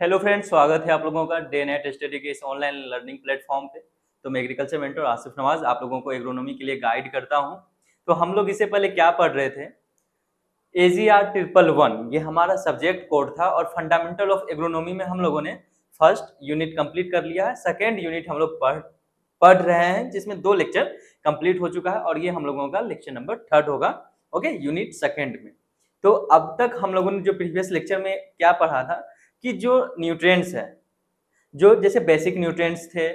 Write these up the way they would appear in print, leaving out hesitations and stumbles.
Hello friends, स्वागत है आप लोगों का डे नेट स्टडी के इस ऑनलाइन लर्निंग प्लेटफॉर्म पे। तो मैं एग्रीकल्चर मेंटर आसिफ नवाज आप लोगों को एग्रोनॉमी के लिए गाइड करता हूं। तो हम लोग इससे पहले क्या पढ़ रहे थे? AGR 111 ये हमारा सब्जेक्ट कोड था और फंडामेंटल ऑफ एग्रोनॉमी में हम लोगों ने फर्स्ट यूनिट कंप्लीट कर लिया है। सेकेंड यूनिट हम लोग पढ़ रहे हैं जिसमें 2 लेक्चर कंप्लीट हो चुका है और ये हम लोगों का लेक्चर नंबर 3 होगा। ओके, यूनिट सेकेंड में। तो अब तक हम लोगों ने जो प्रीवियस लेक्चर में क्या पढ़ा था कि जो न्यूट्रिएंट्स है, जो जैसे बेसिक न्यूट्रिएंट्स थे,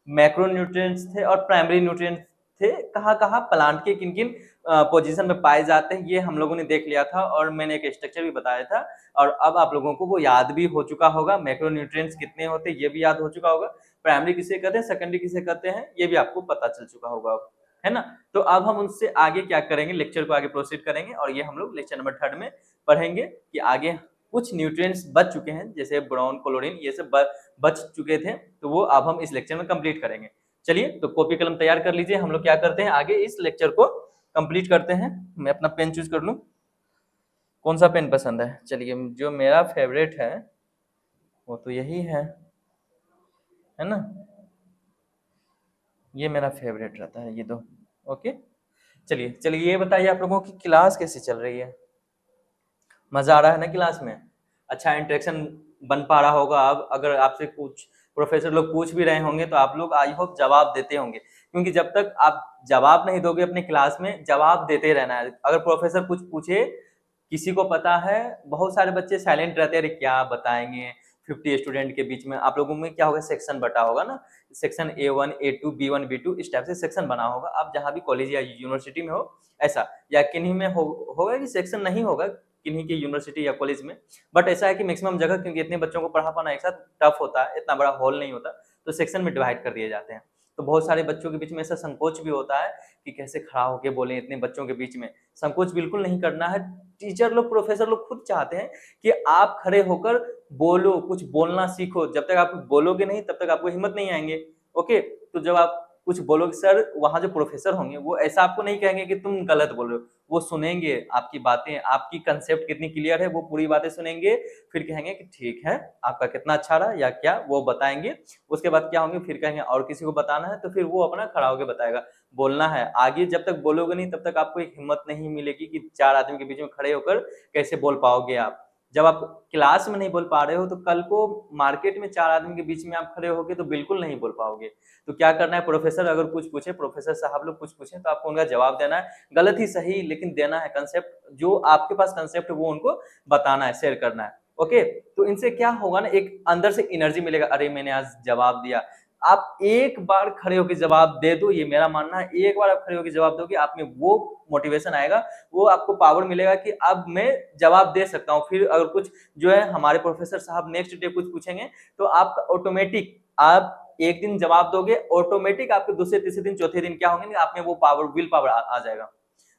मैक्रो न्यूट्रिएंट्स थे और प्राइमरी न्यूट्रिएंट्स थे, कहाँ कहाँ प्लांट के किन किन पोजीशन में पाए जाते हैं, ये हम लोगों ने देख लिया था और मैंने एक स्ट्रक्चर भी बताया था। और अब आप लोगों को वो याद भी हो चुका होगा, मैक्रो न्यूट्रिएंट्स कितने होते हैं ये भी याद हो चुका होगा, प्राइमरी किसे कहते हैं, सेकेंडरी किसे कहते हैं ये भी आपको पता चल चुका होगा अब, है ना। तो अब हम उनसे आगे क्या करेंगे, लेक्चर को आगे प्रोसीड करेंगे और ये हम लोग लेक्चर नंबर 3 में पढ़ेंगे कि आगे कुछ न्यूट्रिएंट्स बच चुके हैं जैसे बोरॉन, क्लोरीन, ये सब बच चुके थे, तो वो अब हम इस लेक्चर में कंप्लीट करेंगे। चलिए, तो कॉपी कलम तैयार कर लीजिए, हम लोग क्या करते हैं आगे इस लेक्चर को कंप्लीट करते हैं। मैं अपना पेन चूज कर लूं, कौन सा पेन पसंद है? चलिए, जो मेरा फेवरेट है वो तो यही है ना, ये मेरा फेवरेट रहता है, ये दो। ओके, चलिए चलिए, ये बताइए आप लोगों की क्लास कैसी चल रही है? मजा आ रहा है ना क्लास में? अच्छा इंटरेक्शन बन पा रहा होगा। अब अगर आपसे कुछ प्रोफेसर लोग पूछ भी रहे होंगे तो आप लोग आई होप जवाब देते होंगे, क्योंकि जब तक आप जवाब नहीं दोगे अपने क्लास में, जवाब देते रहना है। अगर प्रोफेसर कुछ पूछे, किसी को पता है, बहुत सारे बच्चे साइलेंट रहते हैं, अरे क्या बताएंगे, 50 स्टूडेंट के बीच में। आप लोगों में क्या होगा, सेक्शन बटा होगा ना, section A1 A2 B1 B2 इस टाइप से सेक्शन बना होगा। आप जहाँ भी कॉलेज या यूनिवर्सिटी में हो ऐसा, या किन्हीं में होगा कि सेक्शन नहीं होगा किन्हीं की यूनिवर्सिटी या कॉलेज में, बट ऐसा है कि मैक्सिमम जगह, क्योंकि इतने बच्चों को पढ़ा पाना एक साथ टफ होता है, इतना बड़ा हॉल नहीं होता, तो सेक्शन में डिवाइड कर दिए जाते हैं। तो बहुत सारे बच्चों के बीच में ऐसा संकोच भी होता है कि कैसे खड़ा होके बोले इतने बच्चों के बीच में। संकोच बिल्कुल नहीं करना है। टीचर लोग, प्रोफेसर लोग खुद चाहते हैं कि आप खड़े होकर बोलो, कुछ बोलना सीखो। जब तक आप बोलोगे नहीं तब तक आपको हिम्मत नहीं आएंगे। ओके, तो जब आप कुछ बोलोगे, सर वहां जो प्रोफेसर होंगे वो ऐसा आपको नहीं कहेंगे कि तुम गलत बोल रहे हो, वो सुनेंगे आपकी बातें, आपकी कंसेप्ट कितनी क्लियर है, वो पूरी बातें सुनेंगे, फिर कहेंगे कि ठीक है आपका कितना अच्छा रहा या क्या, वो बताएंगे। उसके बाद क्या होंगे, फिर कहेंगे और किसी को बताना है, तो फिर वो अपना खड़ा होकर बताएगा। बोलना है आगे, जब तक बोलोगे नहीं तब तक आपको एक हिम्मत नहीं मिलेगी कि 4 आदमी के बीच में खड़े होकर कैसे बोल पाओगे आप। जब आप क्लास में नहीं बोल पा रहे हो तो कल को मार्केट में 4 आदमी के बीच में आप खड़े होगे तो बिल्कुल नहीं बोल पाओगे। तो क्या करना है, प्रोफेसर अगर कुछ पूछे, प्रोफेसर साहब लोग कुछ पूछे, तो आपको उनका जवाब देना है, गलत ही सही लेकिन देना है। कंसेप्ट जो आपके पास कंसेप्ट है वो उनको बताना है, शेयर करना है। ओके, तो इनसे क्या होगा ना, एक अंदर से एनर्जी मिलेगा, अरे मैंने आज जवाब दिया। आप एक बार खड़े होकर जवाब दे दो, ये मेरा मानना है, एक बार आप खड़े होकर जवाब दोगे, आप में वो मोटिवेशन आएगा, वो आपको पावर मिलेगा कि अब मैं जवाब दे सकता हूँ। फिर अगर कुछ जो है हमारे प्रोफेसर साहब नेक्स्ट डे कुछ पूछेंगे तो आप ऑटोमेटिक, आप एक दिन जवाब दोगे, ऑटोमेटिक आपके दूसरे तीसरे दिन चौथे दिन क्या होंगे, आप में वो पावर, विल पावर आ जाएगा।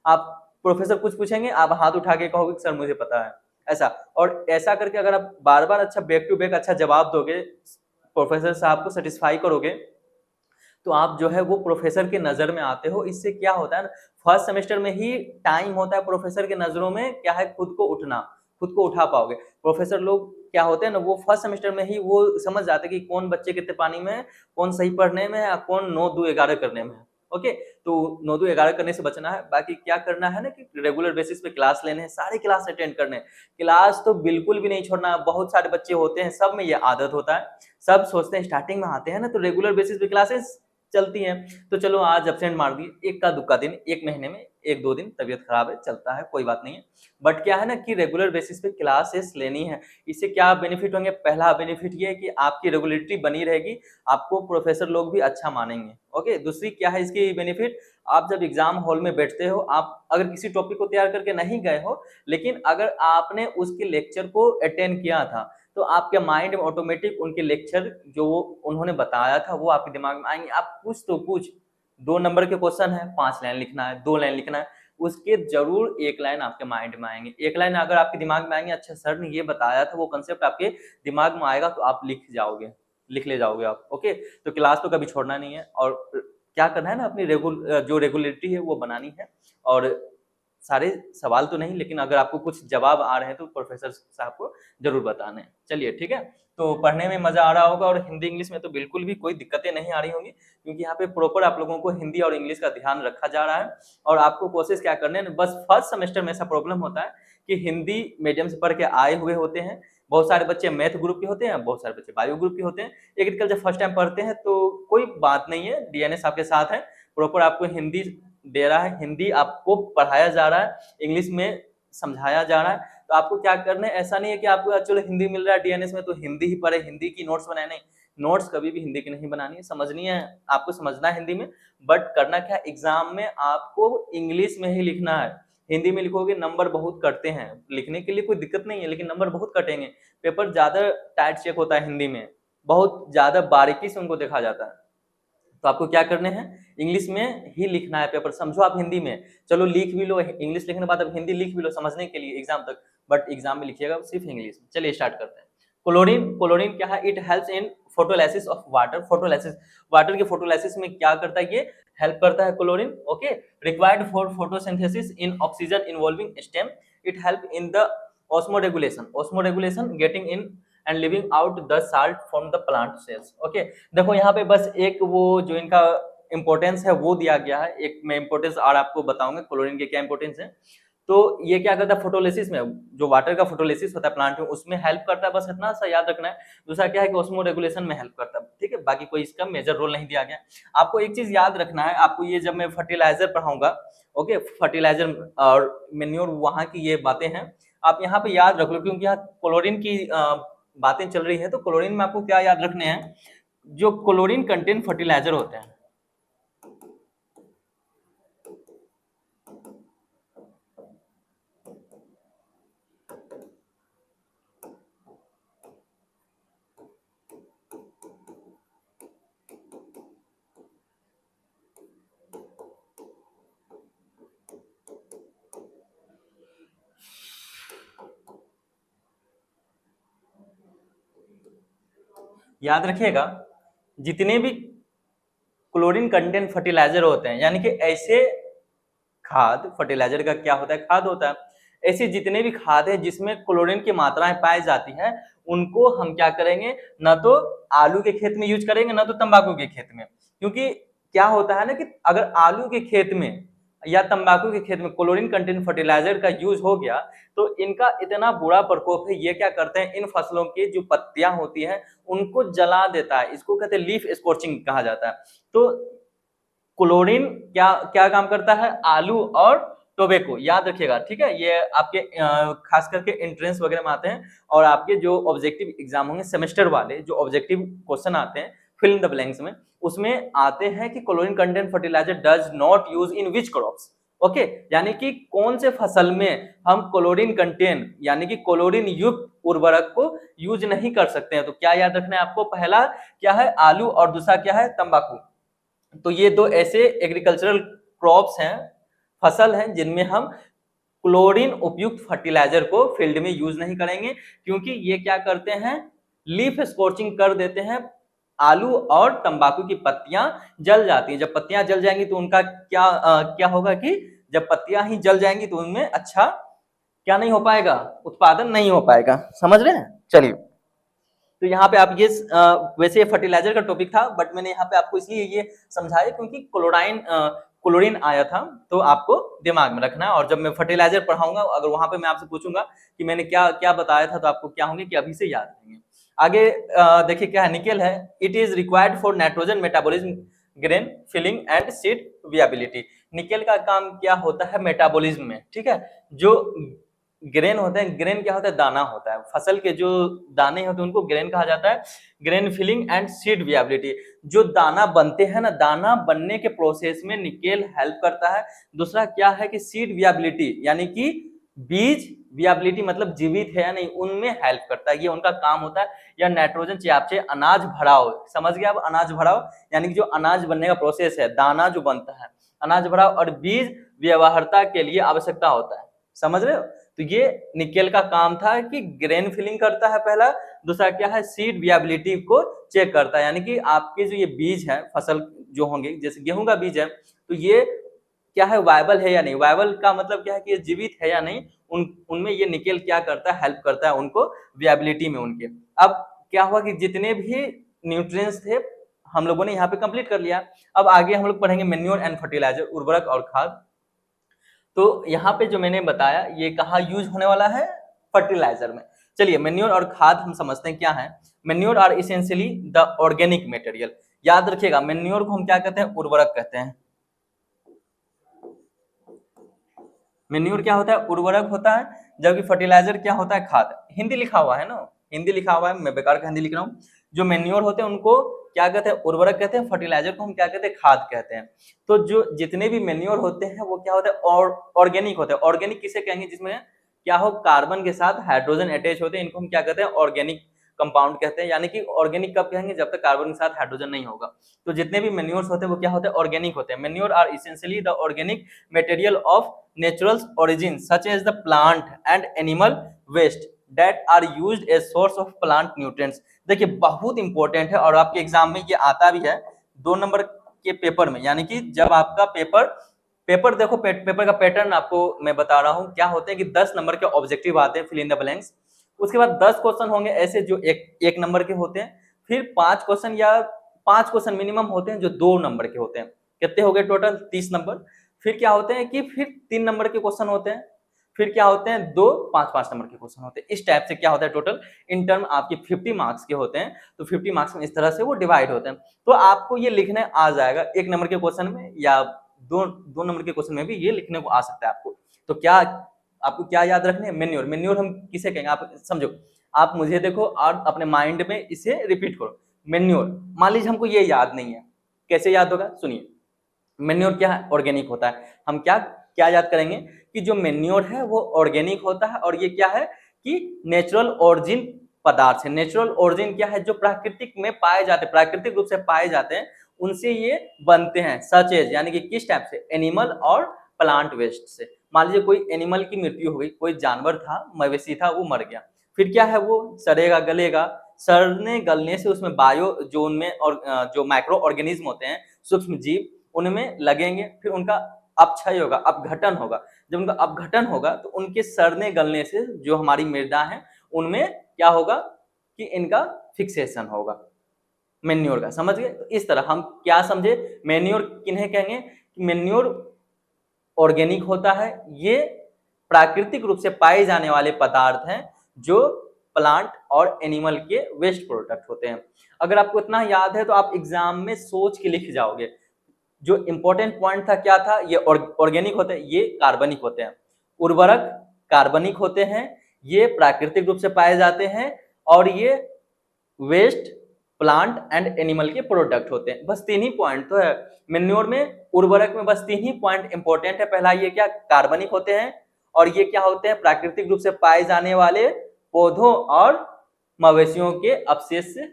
आप प्रोफेसर कुछ पूछेंगे, आप हाथ उठा के कहोगे सर मुझे पता है, ऐसा। और ऐसा करके अगर आप बार बार अच्छा बैक टू बैक अच्छा जवाब दोगे, प्रोफेसर साहब को सेटिस्फाई करोगे, तो आप जो है वो प्रोफेसर के नजर में आते हो। इससे क्या होता है ना, फर्स्ट सेमेस्टर में ही टाइम होता है प्रोफेसर के नजरों में क्या है, खुद को उठना, खुद को उठा पाओगे। प्रोफेसर लोग क्या होते हैं ना, वो फर्स्ट सेमेस्टर में ही वो समझ जाते हैं कि कौन बच्चे कितने पानी में है, कौन सही पढ़ने में है, कौन 9 2 11 करने में है। ओके, तो 9 2 11 करने से बचना है। बाकी क्या करना है ना कि रेगुलर बेसिस पे क्लास लेने हैं, सारे क्लास अटेंड करने हैं। क्लास तो बिल्कुल भी नहीं छोड़ना। बहुत सारे बच्चे होते हैं, सब में ये आदत होता है, सब सोचते हैं स्टार्टिंग में आते हैं ना तो रेगुलर बेसिस पे क्लासेस चलती हैं, तो चलो आज एब्सेंट मार दिए, एक का दुक्का दिन, एक महीने में 1 2 दिन तबीयत खराब है, चलता है, कोई बात नहीं है। बट क्या है ना कि रेगुलर बेसिस पे क्लासेस लेनी है। इससे क्या बेनिफिट होंगे, पहला बेनिफिट ये है कि आपकी रेगुलरिटी बनी रहेगी, आपको प्रोफेसर लोग भी अच्छा मानेंगे। ओके, दूसरी क्या है इसकी बेनिफिट, आप जब एग्जाम हॉल में बैठते हो, आप अगर किसी टॉपिक को तैयार करके नहीं गए हो, लेकिन अगर आपने उसके लेक्चर को अटेंड किया था, तो आपके माइंड में ऑटोमेटिक उनके लेक्चर जो उन्होंने बताया था वो आपके दिमाग में आएंगे। आप कुछ तो कुछ, 2 नंबर के क्वेश्चन है, 5 लाइन लिखना है, 2 लाइन लिखना है, उसके जरूर 1 लाइन आपके माइंड में आएंगे। 1 लाइन अगर आपके दिमाग में आएंगे, अच्छा सर ने ये बताया था, वो कंसेप्ट आपके दिमाग में आएगा, तो आप लिख जाओगे, लिख ले जाओगे आप। ओके, तो क्लास तो कभी छोड़ना नहीं है, और क्या करना है ना, अपनी जो रेगुलरिटी है वो बनानी है। और सारे सवाल तो नहीं, लेकिन अगर आपको कुछ जवाब आ रहे हैं तो प्रोफेसर साहब को जरूर बताना है। चलिए ठीक है, तो पढ़ने में मजा आ रहा होगा और हिंदी इंग्लिश में तो बिल्कुल भी कोई दिक्कतें नहीं आ रही होंगी, क्योंकि यहाँ पे प्रॉपर आप लोगों को हिंदी और इंग्लिश का ध्यान रखा जा रहा है। और आपको कोशिश क्या करने है, बस फर्स्ट सेमेस्टर में ऐसा प्रॉब्लम होता है कि हिंदी मीडियम से पढ़ के आए हुए होते हैं, बहुत सारे बच्चे मैथ ग्रुप के होते हैं, बहुत सारे बच्चे बायो ग्रुप के होते हैं, एग्रीकल्चर फर्स्ट टाइम पढ़ते हैं तो कोई बात नहीं है, डीएनएस आपके साथ है, प्रॉपर आपको हिंदी दे रहा है, हिंदी आपको पढ़ाया जा रहा है, इंग्लिश में समझाया जा रहा है। तो आपको क्या करना है, ऐसा नहीं है कि आपको चलो हिंदी मिल रहा है डीएनएस में तो हिंदी ही पढ़े, हिंदी की नोट्स बनाए, नहीं, नोट्स कभी भी हिंदी की नहीं बनानी है, समझनी है, आपको समझना है हिंदी में, बट करना क्या, एग्जाम में आपको इंग्लिश में ही लिखना है। हिंदी में लिखोगे नंबर बहुत कटते हैं, लिखने के लिए कोई दिक्कत नहीं है, लेकिन नंबर बहुत कटेंगे, पेपर ज्यादा टाइट चेक होता है हिंदी में, बहुत ज्यादा बारीकी से उनको देखा जाता है। तो आपको क्या करने हैं, इंग्लिश में ही लिखना है पेपर, समझो आप हिंदी में, चलो लिख भी लो, इंग्लिश लिखने के बाद अब हिंदी लिख भी लो समझने के लिए एग्जाम तक, बट एग्जाम में लिखिएगा सिर्फ इंग्लिश। चलिए स्टार्ट करते हैं। क्लोरीन, क्लोरीन क्या है, it helps in photolysis of water, photolysis, water के फोटोलाइसिस में क्या करता है, ये हेल्प करता है chlorine, okay, required for photosynthesis in oxygen involving stem, it help in the osmoregulation, osmoregulation getting in and living out the salt from the plant cells, okay. देखो यहाँ पे बस एक वो जो इनका इंपॉर्टेंस है वो दिया गया है, एक मैं इंपॉर्टेंस और आपको बताऊंगा क्लोरीन के क्या इंपॉर्टेंस है। तो ये क्या करता है, फोटोलिसिस में, जो वाटर का फोटोलिसिस होता है प्लांट में, उसमें हेल्प करता है, बस इतना सा याद रखना है। दूसरा क्या है कि ऑस्मो रेगुलेशन में हेल्प करता है, ठीक है, बाकी कोई इसका मेजर रोल नहीं दिया गया। आपको एक चीज याद रखना है, आपको ये जब मैं फर्टिलाइजर पढ़ाऊंगा, ओके, फर्टिलाइजर और मेन्योर वहां की ये बातें हैं, आप यहाँ पे याद रख लो, क्योंकि यहाँ क्लोरीन की बातें चल रही है। तो क्लोरीन में आपको क्या याद रखने हैं, जो क्लोरीन कंटेंट फर्टिलाइजर होते हैं, याद रखिएगा, जितने भी क्लोरीन कंटेंट फर्टिलाइजर होते हैं, यानी कि ऐसे खाद, फर्टिलाइजर का क्या होता है, खाद होता है, ऐसे जितने भी खाद है जिसमें क्लोरीन की मात्राएं पाई जाती है, उनको हम क्या करेंगे, ना तो आलू के खेत में यूज करेंगे, ना तो तंबाकू के खेत में। क्योंकि क्या होता है ना कि अगर आलू के खेत में या तंबाकू के खेत में क्लोरीन कंटेंट फर्टिलाइजर का यूज हो गया, तो इनका इतना बुरा प्रकोप है, ये क्या करते हैं, इन फसलों की जो पत्तियां होती है उनको जला देता है, इसको कहते हैं लीफ स्कॉर्चिंग कहा जाता है। तो क्लोरीन क्या क्या काम करता है, आलू और टोबैको, याद रखिएगा, ठीक है, ये आपके खास करके एंट्रेंस वगैरह में आते हैं, और आपके जो ऑब्जेक्टिव एग्जाम होंगे सेमेस्टर वाले, जो ऑब्जेक्टिव क्वेश्चन आते हैं फिल इन द ब्लैंक्स में, उसमें आते हैं कि chlorine content fertilizer does not use in which crops, okay, यानी कि कौन से फसल में हम क्लोरीन कंटेंट यानी कि क्लोरीन युक्त उर्वरक को यूज नहीं कर सकते हैं। तो क्या याद रखना है आपको, पहला क्या है, आलू, और दूसरा क्या है, तंबाकू। तो ये दो ऐसे एग्रीकल्चरल क्रॉप्स हैं, फसल हैं, जिनमें हम क्लोरीन उपयुक्त फर्टिलाइजर को फील्ड में यूज नहीं करेंगे, क्योंकि ये क्या करते हैं, लीफ स्कॉर्चिंग कर देते हैं, आलू और तंबाकू की पत्तियां जल जाती हैं। जब पत्तियां जल जाएंगी तो उनका क्या होगा कि जब पत्तियां ही जल जाएंगी तो उनमें अच्छा क्या नहीं हो पाएगा, उत्पादन नहीं हो पाएगा, समझ रहे हैं। चलिए, तो यहाँ पे आप ये वैसे फर्टिलाइजर का टॉपिक था, बट मैंने यहाँ पे आपको इसलिए ये समझाया क्योंकि क्लोरीन आया था, तो आपको दिमाग में रखना है। और जब मैं फर्टिलाइजर पढ़ाऊंगा, अगर वहां पे मैं आपसे पूछूंगा कि मैंने क्या क्या बताया था, तो आपको क्या होंगे कि अभी से याद रहेंगे। आगे देखिए क्या है, निकेल है, it is required for nitrogen metabolism, grain filling and seed viability. Nickel का काम क्या होता है, मेटाबॉलिज्म में, ठीक है, जो ग्रेन होते हैं, ग्रेन क्या होता है, दाना होता है, फसल के जो दाने होते हैं उनको ग्रेन कहा जाता है। Grain filling and seed viability, जो दाना बनते हैं ना, दाना बनने के प्रोसेस में निकेल हेल्प करता है। दूसरा क्या है कि सीड वियाबिलिटी, यानी कि बीज वियाबिलिटी मतलब जीवित है या नहीं, उनमें हेल्प करता है, ये उनका काम होता है। या नाइट्रोजन चाहिए अनाज भराव, समझ गया आप, अनाज भराव यानी कि जो अनाज बनने का प्रोसेस है, दाना जो बनता है, अनाज भराव, और बीज व्यवहारता के लिए आवश्यकता होता है, समझ रहे हो। तो ये निकेल का काम था कि ग्रेन फिलिंग करता है पहला, दूसरा क्या है, सीड वियाबिलिटी को चेक करता है, यानी कि आपके जो ये बीज है, फसल जो होंगे, जैसे गेहूं का बीज है, तो ये क्या है, वायबल है या नहीं। वायबल का मतलब क्या है कि ये जीवित है या नहीं, उनमें ये निकेल क्या करता है, हेल्प करता है उनको विएबिलिटी में उनके। अब क्या हुआ कि जितने भी न्यूट्रिएंट्स थे हम लोगों ने यहाँ पे कंप्लीट कर लिया। अब आगे हम लोग पढ़ेंगे मेन्योर एंड फर्टिलाइजर, उर्वरक और खाद। तो यहाँ पे जो मैंने बताया ये कहाँ यूज होने वाला है, फर्टिलाइजर में। चलिए मेन्योर और खाद हम समझते हैं क्या है। Manure are essentially the organic material. याद रखिएगा मेन्योर को हम क्या कहते हैं, उर्वरक कहते हैं। मेन्योर क्या होता है, उर्वरक होता है, जबकि फर्टिलाइजर क्या होता है, खाद। हिंदी लिखा हुआ है ना, हिंदी लिखा हुआ है, मैं बेकार का हिंदी लिख रहा हूँ। जो मेन्योर होते हैं उनको क्या कहते हैं, उर्वरक कहते हैं, फर्टिलाइजर को हम क्या कहते हैं, खाद कहते हैं। तो जो जितने भी मेन्योर होते हैं वो क्या होते हैं, ऑर्गेनिक होते हैं। ऑर्गेनिक किसे कहेंगे, जिसमें क्या हो, कार्बन के साथ हाइड्रोजन अटैच होते हैं, इनको हम क्या कहते हैं, ऑर्गेनिक कंपाउंड कहते हैं। यानी कि ऑर्गेनिक कब कहेंगे, जब तक कार्बन के साथ हाइड्रोजन नहीं होगा। तो जितने भी मेन्योर्स होते हैं वो क्या होते हैं, ऑर्गेनिक होते हैं। Manure are essentially the organic material of natural origin such as the plant and animal waste that are used as source of plant nutrients। देखिए बहुत इंपॉर्टेंट है और आपके एग्जाम में ये आता भी है 2 नंबर के पेपर में। यानी कि जब आपका पेपर देखो, पेपर का पैटर्न आपको मैं बता रहा हूं क्या होते हैं कि 10 नंबर के ऑब्जेक्टिव आते हैं, फिल इन द ब्लैंक्स। उसके बाद 10 क्वेश्चन होंगे ऐसे जो एक नंबर के होते हैं, फिर 5 क्वेश्चन या 5 क्वेश्चन मिनिमम होते हैं जो 2 नंबर के होते हैं। कितने हो गए टोटल, 30 नंबर। फिर क्या होते हैं कि फिर 3 नंबर के क्वेश्चन होते हैं, फिर क्या होते हैं 2 5 नंबर के क्वेश्चन होते हैं। इस टाइप से क्या होता है, टोटल इन टर्म आपके 50 मार्क्स के होते हैं। तो 50 मार्क्स में इस तरह से वो डिवाइड होते हैं। तो आपको ये लिखने आ जाएगा 1 नंबर के क्वेश्चन में या 2 नंबर के क्वेश्चन में भी ये लिखने को आ सकता है आपको। तो क्या आपको क्या याद रखने हैं, मेन्योर। मेन्योर हम किसे कहेंगे, आप समझो, आप मुझे देखो और अपने माइंड में इसे रिपीट करो। मेन्योर, मान लीजिए हमको ये याद नहीं है, कैसे याद होगा, सुनिए। मेन्योर क्या है, ऑर्गेनिक होता है। हम क्या क्या याद करेंगे कि जो मेन्योर है वो ऑर्गेनिक होता है और ये क्या है कि नेचुरल ओरिजिन पदार्थ है। नेचुरल ओरिजिन क्या है, जो प्राकृतिक में पाए जाते हैं, प्राकृतिक रूप से पाए जाते हैं, उनसे ये बनते हैं। सच एज यानी कि किस टाइप से, एनिमल और प्लांट वेस्ट से। मान लीजिए कोई एनिमल की मृत्यु हो गई, कोई जानवर था, मवेशी था, वो मर गया, फिर क्या है, वो सड़ेगा गलेगा, सड़ने गलने से उसमें बायो जो उनमें और जो माइक्रो ऑर्गेनिज्म होते हैं, सूक्ष्म जीव, उनमें लगेंगे, फिर उनका अपक्षय होगा, अपघटन होगा। जब उनका अपघटन होगा तो उनके सड़ने गलने से जो हमारी मृदा है उनमें क्या होगा कि इनका फिक्सेशन होगा, मेन्योर का। समझ गए। तो इस तरह हम क्या समझे, मेन्योर किन्हें कहेंगे, मेन्योर ऑर्गेनिक होता है, ये प्राकृतिक रूप से पाए जाने वाले पदार्थ हैं जो प्लांट और एनिमल के वेस्ट प्रोडक्ट होते हैं। अगर आपको इतना याद है तो आप एग्जाम में सोच के लिख जाओगे। जो इंपॉर्टेंट पॉइंट था क्या था, ये ऑर्गेनिक होते हैं, ये कार्बनिक होते हैं। उर्वरक कार्बनिक होते हैं, ये प्राकृतिक रूप से पाए जाते हैं, और ये वेस्ट प्लांट एंड एनिमल के प्रोडक्ट होते हैं। बस 3 ही पॉइंट तो है मेन्योर में, उर्वरक में, बस 3 ही पॉइंट इंपॉर्टेंट है। पहला ये क्या, कार्बनिक होते हैं, और ये क्या होते हैं, प्राकृतिक रूप से पाए जाने वाले पौधों और मवेशियों के अवशेष से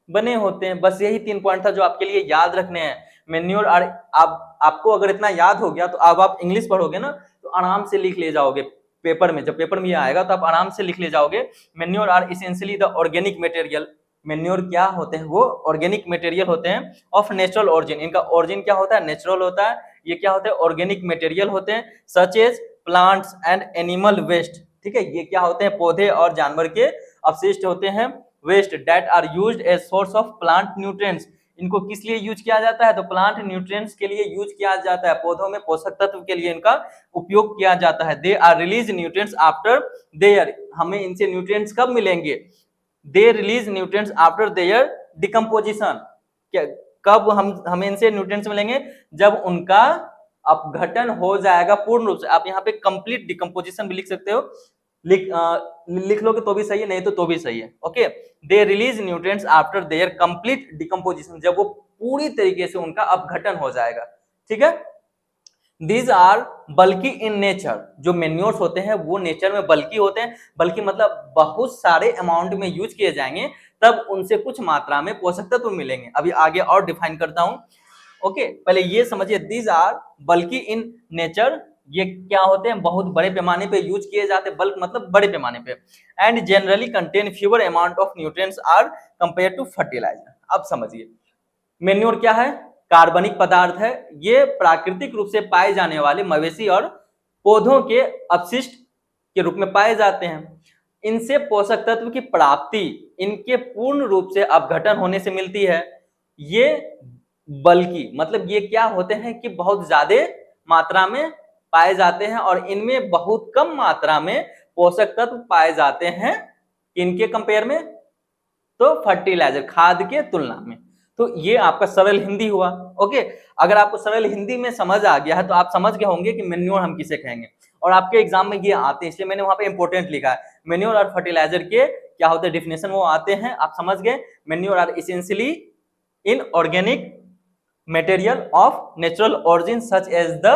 बने होते हैं। बस यही 3 पॉइंट था जो आपके लिए याद रखने हैं। मेन्योर और आपको अगर इतना याद हो गया तो अब आप इंग्लिश पढ़ोगे ना तो आराम से लिख ले जाओगे पेपर में। जब पेपर में ये आएगा तो आप आराम से लिख ले जाओगे। Manure are essentially the organic material. Manure क्या होते हैं, वो ऑर्गेनिक मटेरियल होते हैं ऑफ नेचुरल ओरिजिन। इनका ओरिजिन क्या होता है, नेचुरल होता है। ये क्या होते हैं, ऑर्गेनिक मटेरियल होते हैं, such as plants and animal waste. ठीक है, ये क्या होते हैं, पौधे और जानवर के अवशिष्ट होते हैं, waste that are used as source of plant nutrients. इनको किस लिए यूज किया जाता है, तो प्लांट न्यूट्रिएंट्स के लिए यूज किया जाता है, पौधों में पोषक तत्व के लिए इनका उपयोग किया जाता है। They are release nutrients after their, हमें इनसे न्यूट्रिएंट्स कब मिलेंगे, they release nutrients after their decomposition. कब हमें इनसे न्यूट्रिएंट्स मिलेंगे, जब उनका अपघटन हो जाएगा पूर्ण रूप से। आप यहाँ पे कंप्लीट डिकम्पोजिशन भी लिख सकते हो, लिख लोगे तो भी सही है, नहीं तो भी सही है। Okay, they release nutrients after there complete decomposition, जब वो पूरी तरीके से उनका अपघटन हो जाएगा। ठीक है, these are bulky in nature. जो मेन्योर्स होते हैं वो नेचर में बल्कि होते हैं, बल्कि मतलब बहुत सारे अमाउंट में यूज किए जाएंगे तब उनसे कुछ मात्रा में पोषक तत्व मिलेंगे। अभी आगे और डिफाइन करता हूं। ओके, पहले ये समझिए, these are bulky in nature, ये क्या होते हैं, बहुत बड़े पैमाने पे यूज किए जाते हैं, बल्क मतलब बड़े पैमाने पे। And generally contain fewer amount of nutrients are compare to fertilizer. अब समझिए मेन्योर क्या है, कार्बनिक पदार्थ है, ये प्राकृतिक रूप से पाए जाने वाले मवेशी और पौधों के अपशिष्ट के रूप में पाए जाते हैं। इनसे पोषक तत्व की प्राप्ति इनके पूर्ण रूप से अपघटन होने से मिलती है। ये बल्कि मतलब ये क्या होते हैं कि बहुत ज्यादा मात्रा में पाए जाते हैं और इनमें बहुत कम मात्रा में पोषक तत्व पाए जाते हैं। इनके कंपेयर में तो फर्टिलाइजर खाद के तुलना में। तो ये आपका सरल हिंदी हुआ। ओके, अगर आपको सरल हिंदी में समझ आ गया है तो आप समझ गए होंगे कि मेन्योर हम किसे कहेंगे, और आपके एग्जाम में ये आते हैं, इसलिए मैंने वहां पे इंपोर्टेंट लिखा है। मेन्योर और फर्टिलाइजर के क्या होते हैं डिफिनेशन वो आते हैं, आप समझ गए। Manure are essentially inorganic material of natural origin such as the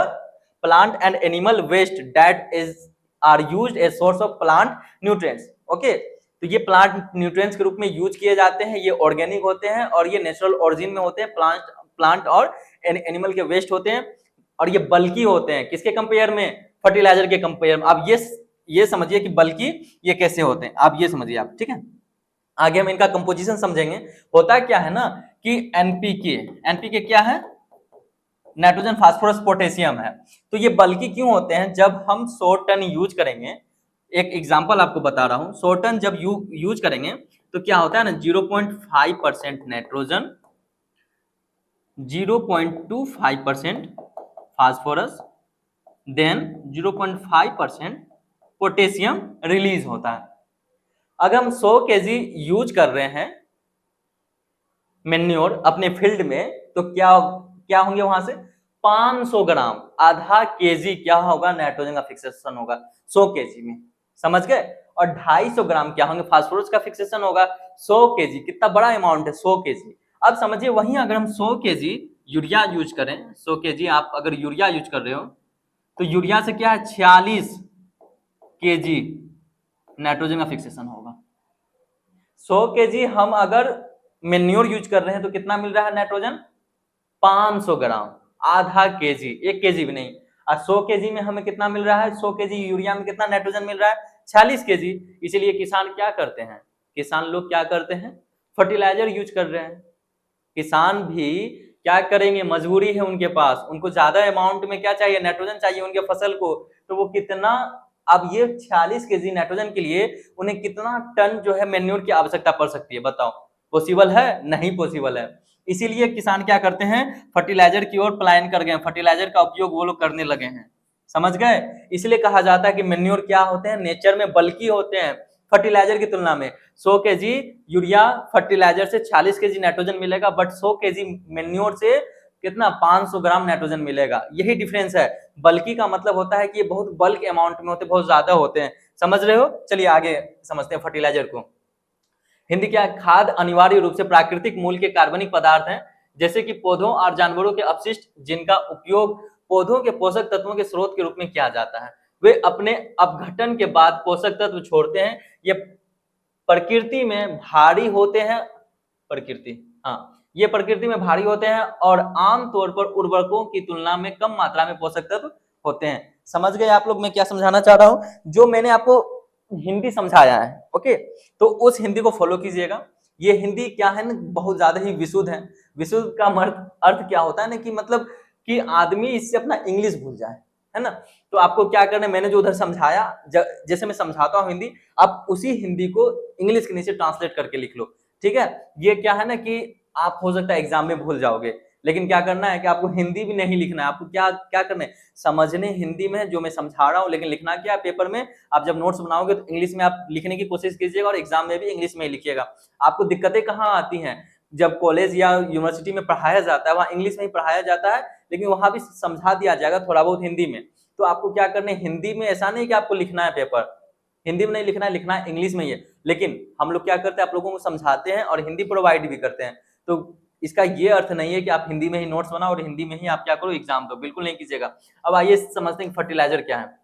plant and animal waste that are used as source of plant nutrients. Okay, तो ये प्लांट न्यूट्रिएंट्स के रूप में यूज किए जाते हैं, ये ऑर्गेनिक होते हैं और ये नेचुरल ओरिजिन में होते हैं, प्लांट और एनिमल के वेस्ट होते हैं, और ये बल्कि होते हैं किसके कंपेयर में, फर्टिलाइजर के कंपेयर में। आप ये समझिए कि बल्कि ये कैसे होते हैं, आप ये समझिए आप, ठीक है। आगे हम इनका कंपोजिशन समझेंगे। होता क्या है ना कि एनपीके क्या है, नाइट्रोजन फास्फोरस पोटेशियम है। तो ये बल्कि क्यों होते हैं, जब हम 100 टन यूज करेंगे, एक एग्जांपल आपको बता रहा हूं, 100 टन जब यूज करेंगे तो क्या होता है ना 0.5% nitrogen, 0.25% phosphorus, then 0.5% potassium release होता है। अगर हम 100 केजी यूज कर रहे हैं मेन्योर अपने फील्ड में तो क्या होंगे वहां से 500 ग्राम, आधा केजी क्या होगा नाइट्रोजन का फिक्सेशन होगा 100 केजी में, समझ गए। और 250 ग्राम क्या होंगे फास्फोरस का फिक्सेशन होगा 100 केजी। कितना बड़ा अमाउंट है 100 केजी। अब समझिए वहीं अगर हम 100 केजी यूरिया यूज करें, 100 केजी आप अगर यूरिया यूज कर रहे हो तो यूरिया से क्या है 46 केजी नाइट्रोजन का फिक्सेशन होगा। 100 केजी हम अगर मेन्योर यूज कर रहे हैं तो कितना मिल रहा है नाइट्रोजन 500 ग्राम, आधा केजी, 1 केजी भी नहीं। और 100 केजी में हमें कितना मिल रहा है, 100 केजी यूरिया में कितना नाइट्रोजन मिल रहा है 46 केजी। इसीलिए किसान क्या करते हैं, किसान लोग क्या करते हैं फर्टिलाइजर यूज कर रहे हैं। किसान भी क्या करेंगे, मजबूरी है उनके पास, उनको ज्यादा अमाउंट में क्या चाहिए नाइट्रोजन चाहिए उनके फसल को, तो वो कितना, अब ये 46 केजी नाइट्रोजन के लिए उन्हें कितना टन जो है मेन्योर की आवश्यकता पड़ सकती है, बताओ पॉसिबल है, नहीं पॉसिबल है। इसीलिए किसान क्या करते हैं फर्टिलाइजर की ओर पलायन कर गए, फर्टिलाइजर का उपयोग वो लोग करने लगे हैं, समझ गए। इसलिए कहा जाता है कि मेन्योर क्या होते हैं, नेचर में बल्कि होते हैं फर्टिलाइजर की तुलना में। 100 केजी यूरिया फर्टिलाइजर से 46 केजी नाइट्रोजन मिलेगा, बट 100 केजी मेन्योर से कितना 500 ग्राम नाइट्रोजन मिलेगा, यही डिफरेंस है। बल्कि का मतलब होता है कि ये बहुत बल्क अमाउंट में होते, बहुत ज्यादा होते हैं, समझ रहे हो। चलिए आगे समझते हैं फर्टिलाइजर को। हिंदी क्या है, खाद अनिवार्य रूप से प्राकृतिक मूल के कार्बनिक पदार्थ हैं, जैसे कि पौधों और जानवरों के अपशिष्ट, जिनका उपयोग पौधों के पोषक तत्वों के स्रोत के रूप में किया जाता है। वे अपने अपघटन के बाद पोषक तत्व छोड़ते हैं। ये प्रकृति में भारी होते हैं, ये प्रकृति में भारी होते हैं और आमतौर पर उर्वरकों की तुलना में कम मात्रा में पोषक तत्व होते हैं। समझ गए आप लोग मैं क्या समझाना चाह रहा हूं, जो मैंने आपको हिंदी समझाया है, ओके, तो उस हिंदी को फॉलो कीजिएगा। ये हिंदी क्या है ना बहुत ज्यादा ही विशुद्ध है। विशुद्ध का अर्थ क्या होता है ना कि मतलब कि आदमी इससे अपना इंग्लिश भूल जाए, है ना। तो आपको क्या करना है, मैंने जो उधर समझाया जैसे मैं समझाता हूँ हिंदी, आप उसी हिंदी को इंग्लिश के नीचे ट्रांसलेट करके लिख लो, ठीक है। ये क्या है ना कि आप हो सकता है एग्जाम में भूल जाओगे, लेकिन क्या करना है कि आपको हिंदी भी नहीं लिखना है, आपको क्या करना है समझने हिंदी में जो मैं समझा रहा हूँ, लेकिन लिखना क्या है पेपर में आप जब नोट्स बनाओगे तो इंग्लिश में आप लिखने की कोशिश कीजिएगा और एग्जाम में भी इंग्लिश में ही लिखिएगा। आपको दिक्कतें कहाँ आती हैं, जब कॉलेज या यूनिवर्सिटी में पढ़ाया जाता है वहाँ इंग्लिश में ही पढ़ाया जाता है, लेकिन वहाँ भी समझा दिया जाएगा थोड़ा बहुत हिंदी में। तो आपको क्या करना है हिंदी में, ऐसा नहीं कि आपको लिखना है पेपर हिंदी में नहीं लिखना है, लिखना है इंग्लिश में ही है। लेकिन हम लोग क्या करते हैं आप लोगों को समझाते हैं और हिंदी प्रोवाइड भी करते हैं, तो इसका ये अर्थ नहीं है कि आप हिंदी में ही नोट्स बनाओ और हिंदी में ही आप क्या करो एग्जाम दो, बिल्कुल नहीं कीजिएगा। अब आइए समझते हैं फर्टिलाइजर क्या है।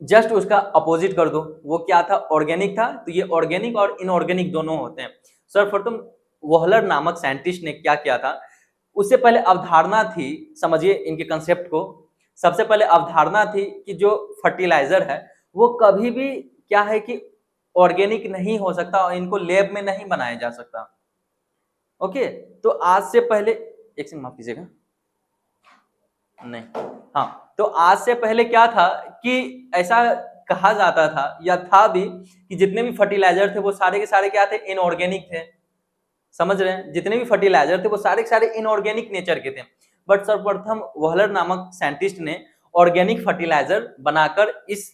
जस्ट उसका अपोजिट कर दो, वो क्या था ऑर्गेनिक था, तो ये ऑर्गेनिक और इनऑर्गेनिक दोनों होते हैं। सर्वप्रथम वोहलर नामक साइंटिस्ट ने क्या किया था, उससे पहले अवधारणा थी, समझिए इनके कंसेप्ट को। सबसे पहले अवधारणा थी कि जो फर्टिलाइजर है वो कभी भी क्या है कि ऑर्गेनिक नहीं हो सकता और इनको लैब में नहीं बनाया जा सकता, ओके। तो आज से पहले एक सेकंड माफ कीजिएगा, नहीं, हाँ, तो आज से पहले क्या था कि ऐसा कहा जाता था या था भी कि जितने भी फर्टिलाइजर थे वो सारे के सारे क्या थे, इनऑर्गेनिक थे। समझ रहे हैं, जितने भी फर्टिलाइजर थे वो सारे के सारे इनऑर्गेनिक नेचर के थे। बट सर्वप्रथम वॉलर नामक साइंटिस्ट ने ऑर्गेनिक फर्टिलाइजर बनाकर इस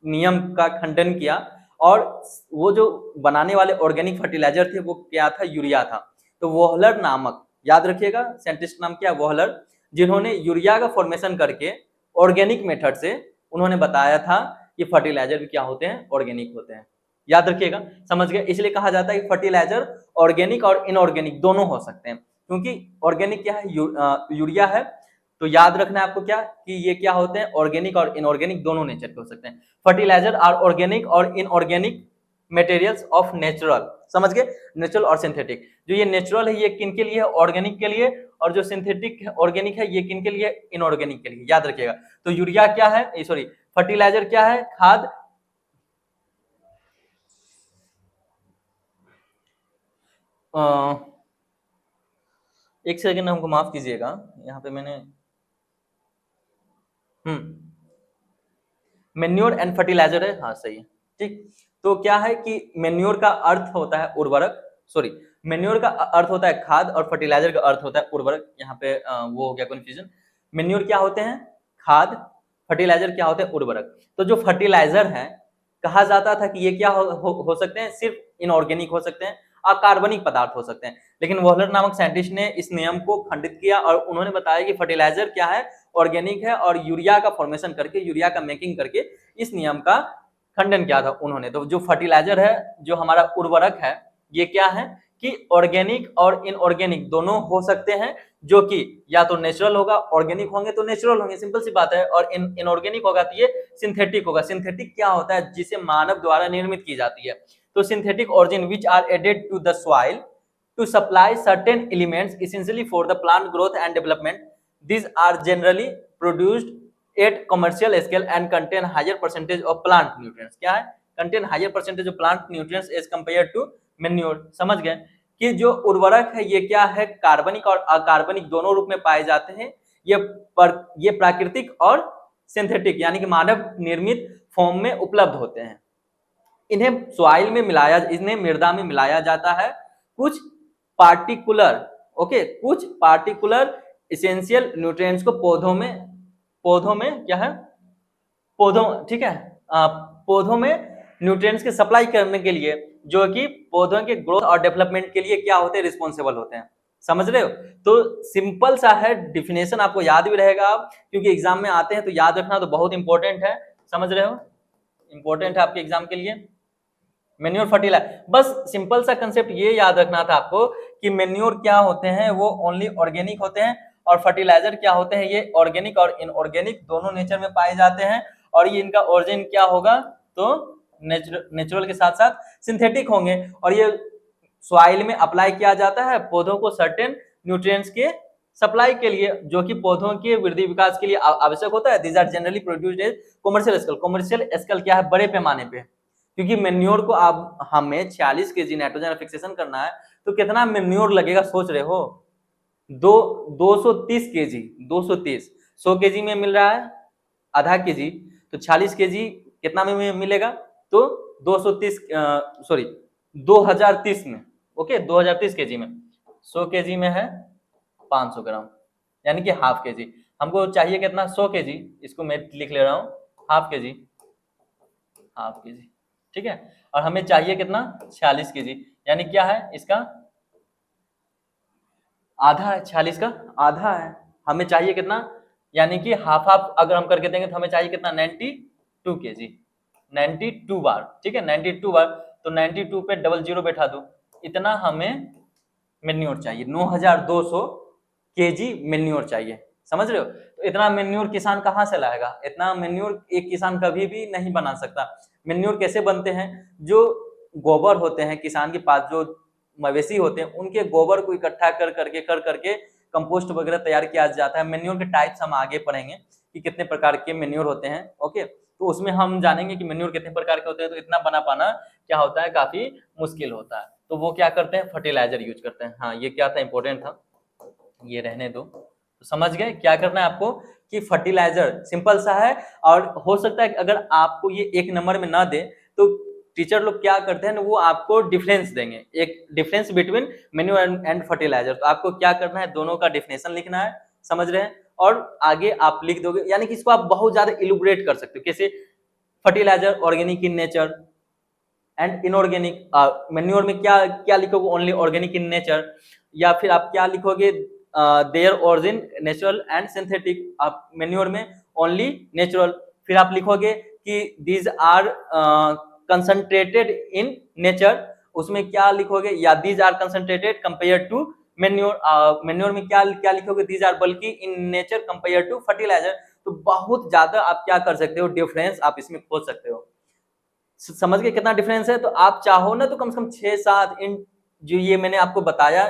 नियम का खंडन किया, और वो जो बनाने वाले ऑर्गेनिक फर्टिलाइजर थे वो क्या था, यूरिया था। तो वॉलर नामक, याद रखिएगा साइंटिस्ट नाम क्या, वॉलर, जिन्होंने यूरिया का फॉर्मेशन करके ऑर्गेनिक मेथड से उन्होंने बताया था कि फर्टिलाइजर भी क्या होते हैं, ऑर्गेनिक होते हैं। याद रखिएगा, समझ गए, इसलिए कहा जाता है कि फर्टिलाइजर ऑर्गेनिक और इनऑर्गेनिक दोनों हो सकते हैं, क्योंकि ऑर्गेनिक क्या है, यूरिया है, तो याद रखना है आपको क्या कि ये क्या होते हैं, ऑर्गेनिक और इनऑर्गेनिक दोनों नेचर के हो सकते हैं। फर्टिलाइजर आर ऑर्गेनिक और इनऑर्गेनिक मटेरियल्स ऑफ नेचुरल, समझ गए, नेचुरल और सिंथेटिक। जो ये नेचुरल है ये किन के लिए है, ऑर्गेनिक के लिए, और जो सिंथेटिक है ऑर्गेनिक है ये किन के लिए, इनऑर्गेनिक के लिए। याद रखिएगा, तो यूरिया क्या है, सॉरी, फर्टिलाइजर क्या है, खाद, एक सेकंड हमको माफ कीजिएगा, यहाँ पे मैंने मेन्योर एंड फर्टिलाइजर है, हाँ सही है, ठीक। तो क्या है कि मेन्योर का अर्थ होता है उर्वरक, सॉरी, मेन्योर का अर्थ होता है खाद और फर्टिलाइजर का अर्थ होता है उर्वरक। यहाँ पे वो हो गया कंफ्यूजन। मेन्योर क्या होते हैं, खाद, फर्टिलाइजर क्या होते हैं, उर्वरक। तो जो फर्टिलाइजर है, कहा जाता था कि ये क्या हो सकते हैं, सिर्फ इनऑर्गेनिक हो सकते हैं, अकार्बनिक पदार्थ हो सकते हैं। लेकिन वॉलर नामक साइंटिस्ट ने इस नियम को खंडित किया और उन्होंने बताया कि फर्टिलाइजर क्या है, ऑर्गेनिक है, और यूरिया का फॉर्मेशन करके, यूरिया का मेकिंग करके इस नियम का खंडन किया था उन्होंने। तो जो फर्टिलाइजर है, जो हमारा उर्वरक है, ये क्या है कि ऑर्गेनिक और इनऑर्गेनिक दोनों हो सकते हैं, जो कि या तो नेचुरल होगा, ऑर्गेनिक होंगे तो नेचुरल होंगे, सिंपल सी बात है, और इनऑर्गेनिक होगा तो ये सिंथेटिक होगा। सिंथेटिक क्या होता है, जिसे मानव द्वारा निर्मित की जाती है। तो synthetic origin which are added to the soil to supply certain elements essentially for the plant growth and development. These are generally produced at commercial scale and contain higher percentage of plant nutrients. क्या है, contain higher percentage of plant nutrients as compared to manure। समझ गए कि जो उर्वरक है ये क्या है, कार्बनिक और अकार्बनिक दोनों रूप में पाए जाते हैं। ये प्राकृतिक और सिंथेटिक यानी कि मानव निर्मित फॉर्म में उपलब्ध होते हैं। इन्हें सॉइल में मिलाया, इन्हें मृदा में मिलाया जाता है कुछ पार्टिकुलर, कुछ पार्टिकुलर इसेंशियल न्यूट्रिएंट्स को पौधों में क्या है, पौधों, ठीक है, पौधों में न्यूट्रिएंट्स के सप्लाई करने के लिए, जो कि पौधों के ग्रोथ और डेवलपमेंट के लिए क्या होते हैं, रिस्पॉन्सिबल होते हैं। समझ रहे हो, तो सिंपल सा है, डिफिनेशन आपको याद भी रहेगा, क्योंकि एग्जाम में आते हैं तो याद रखना तो बहुत इंपॉर्टेंट है। समझ रहे हो, इंपॉर्टेंट है आपके एग्जाम के लिए। मेन्योर फर्टिलाइजर, बस सिंपल सा कंसेप्ट ये याद रखना था आपको कि मेन्योर क्या होते हैं, वो ओनली ऑर्गेनिक होते हैं, और फर्टिलाइजर क्या होते हैं, ये ऑर्गेनिक और इनऑर्गेनिक दोनों नेचर में पाए जाते हैं। और ये इनका ओरिजिन क्या होगा, तो नेचुरल के साथ साथ सिंथेटिक होंगे, और ये सॉइल में अप्लाई किया जाता है पौधों को सर्टेन न्यूट्रिएंट्स के सप्लाई के लिए, जो कि पौधों के वृद्धि विकास के लिए आवश्यक होता है। These are generally produced as commercial scale. Commercial scale क्या है, बड़े पैमाने पे, क्योंकि मेन्योर को आप हमें 46 केजी नाइट्रोजन फिक्सेशन करना है, तो कितना मेन्योर लगेगा सोच रहे हो, 230 केजी, 230, 100 केजी में मिल रहा है आधा केजी, तो 46 केजी कितना में मिलेगा, तो 230 सॉरी 2030 में, 2030 केजी में, 100 केजी में है 500 ग्राम, यानी कि हाफ केजी। हमको चाहिए कितना, 100 केजी, इसको मैं लिख ले रहा हूँ हाफ केजी, ठीक है, और हमें चाहिए कितना, 46 केजी, यानी क्या है इसका आधा है, 46 का आधा है, हमें चाहिए कितना, यानी कि हाफ हाफ अगर हम करके देंगे तो हमें चाहिए कितना, 92 केजी, 92 बार, ठीक है, 92 बार, तो 92 पे डबल जीरो बैठा दो, इतना हमें मेन्योर चाहिए, 9200 केजी मेन्योर चाहिए। समझ रहे हो, तो इतना मेन्योर किसान कहाँ से लाएगा, इतना मेन्योर एक किसान कभी भी नहीं बना सकता। मेन्योर कैसे बनते हैं, जो गोबर होते हैं किसान के पास, जो मवेशी होते हैं, उनके गोबर को इकट्ठा कर करके कंपोस्ट वगैरह तैयार किया जाता है। मेन्योर के टाइप्स हम आगे पढ़ेंगे कि कितने प्रकार के मेन्योर होते हैं, ओके, तो उसमें हम जानेंगे कि मेन्योर कितने प्रकार के होते हैं। तो इतना बना पाना क्या होता है, काफी मुश्किल होता है, तो वो क्या करते हैं, फर्टिलाइजर यूज करते हैं। हाँ, ये क्या था, इंपॉर्टेंट था। ये रहने दो। तो समझ गए क्या करना है आपको कि फर्टिलाइजर सिंपल सा है, और हो सकता है कि अगर आपको ये एक नंबर में ना दे तो टीचर लोग क्या करते हैं ना, वो आपको डिफरेंस देंगे, एक difference between manure and fertiliser. तो आपको क्या करना है, दोनों का डिफिनेशन लिखना है, समझ रहे हैं, और आगे आप लिख दोगे, यानी कि इसको आप बहुत ज्यादा इलुबरेट कर सकते हो। कैसे, fertiliser organic in nature and inorganic. Manure में क्या क्या लिखोगे, ओनली ऑर्गेनिक इन नेचर, या फिर आप क्या लिखोगे, their origin natural and synthetic. आप मैन्योर में ओनली नेचुरल। फिर आप लिखोगे कि these are concentrated in nature, उसमें क्या लिखोगे, या these are concentrated compare to manure. Manure में क्या क्या लिखोगे, these are bulky in nature compare to fertiliser. तो बहुत ज्यादा आप क्या कर सकते हो, डिफरेंस आप इसमें खोज सकते हो। समझ गए कितना डिफरेंस है। तो आप चाहो ना तो कम से कम 6-7 इन जो ये मैंने आपको बताया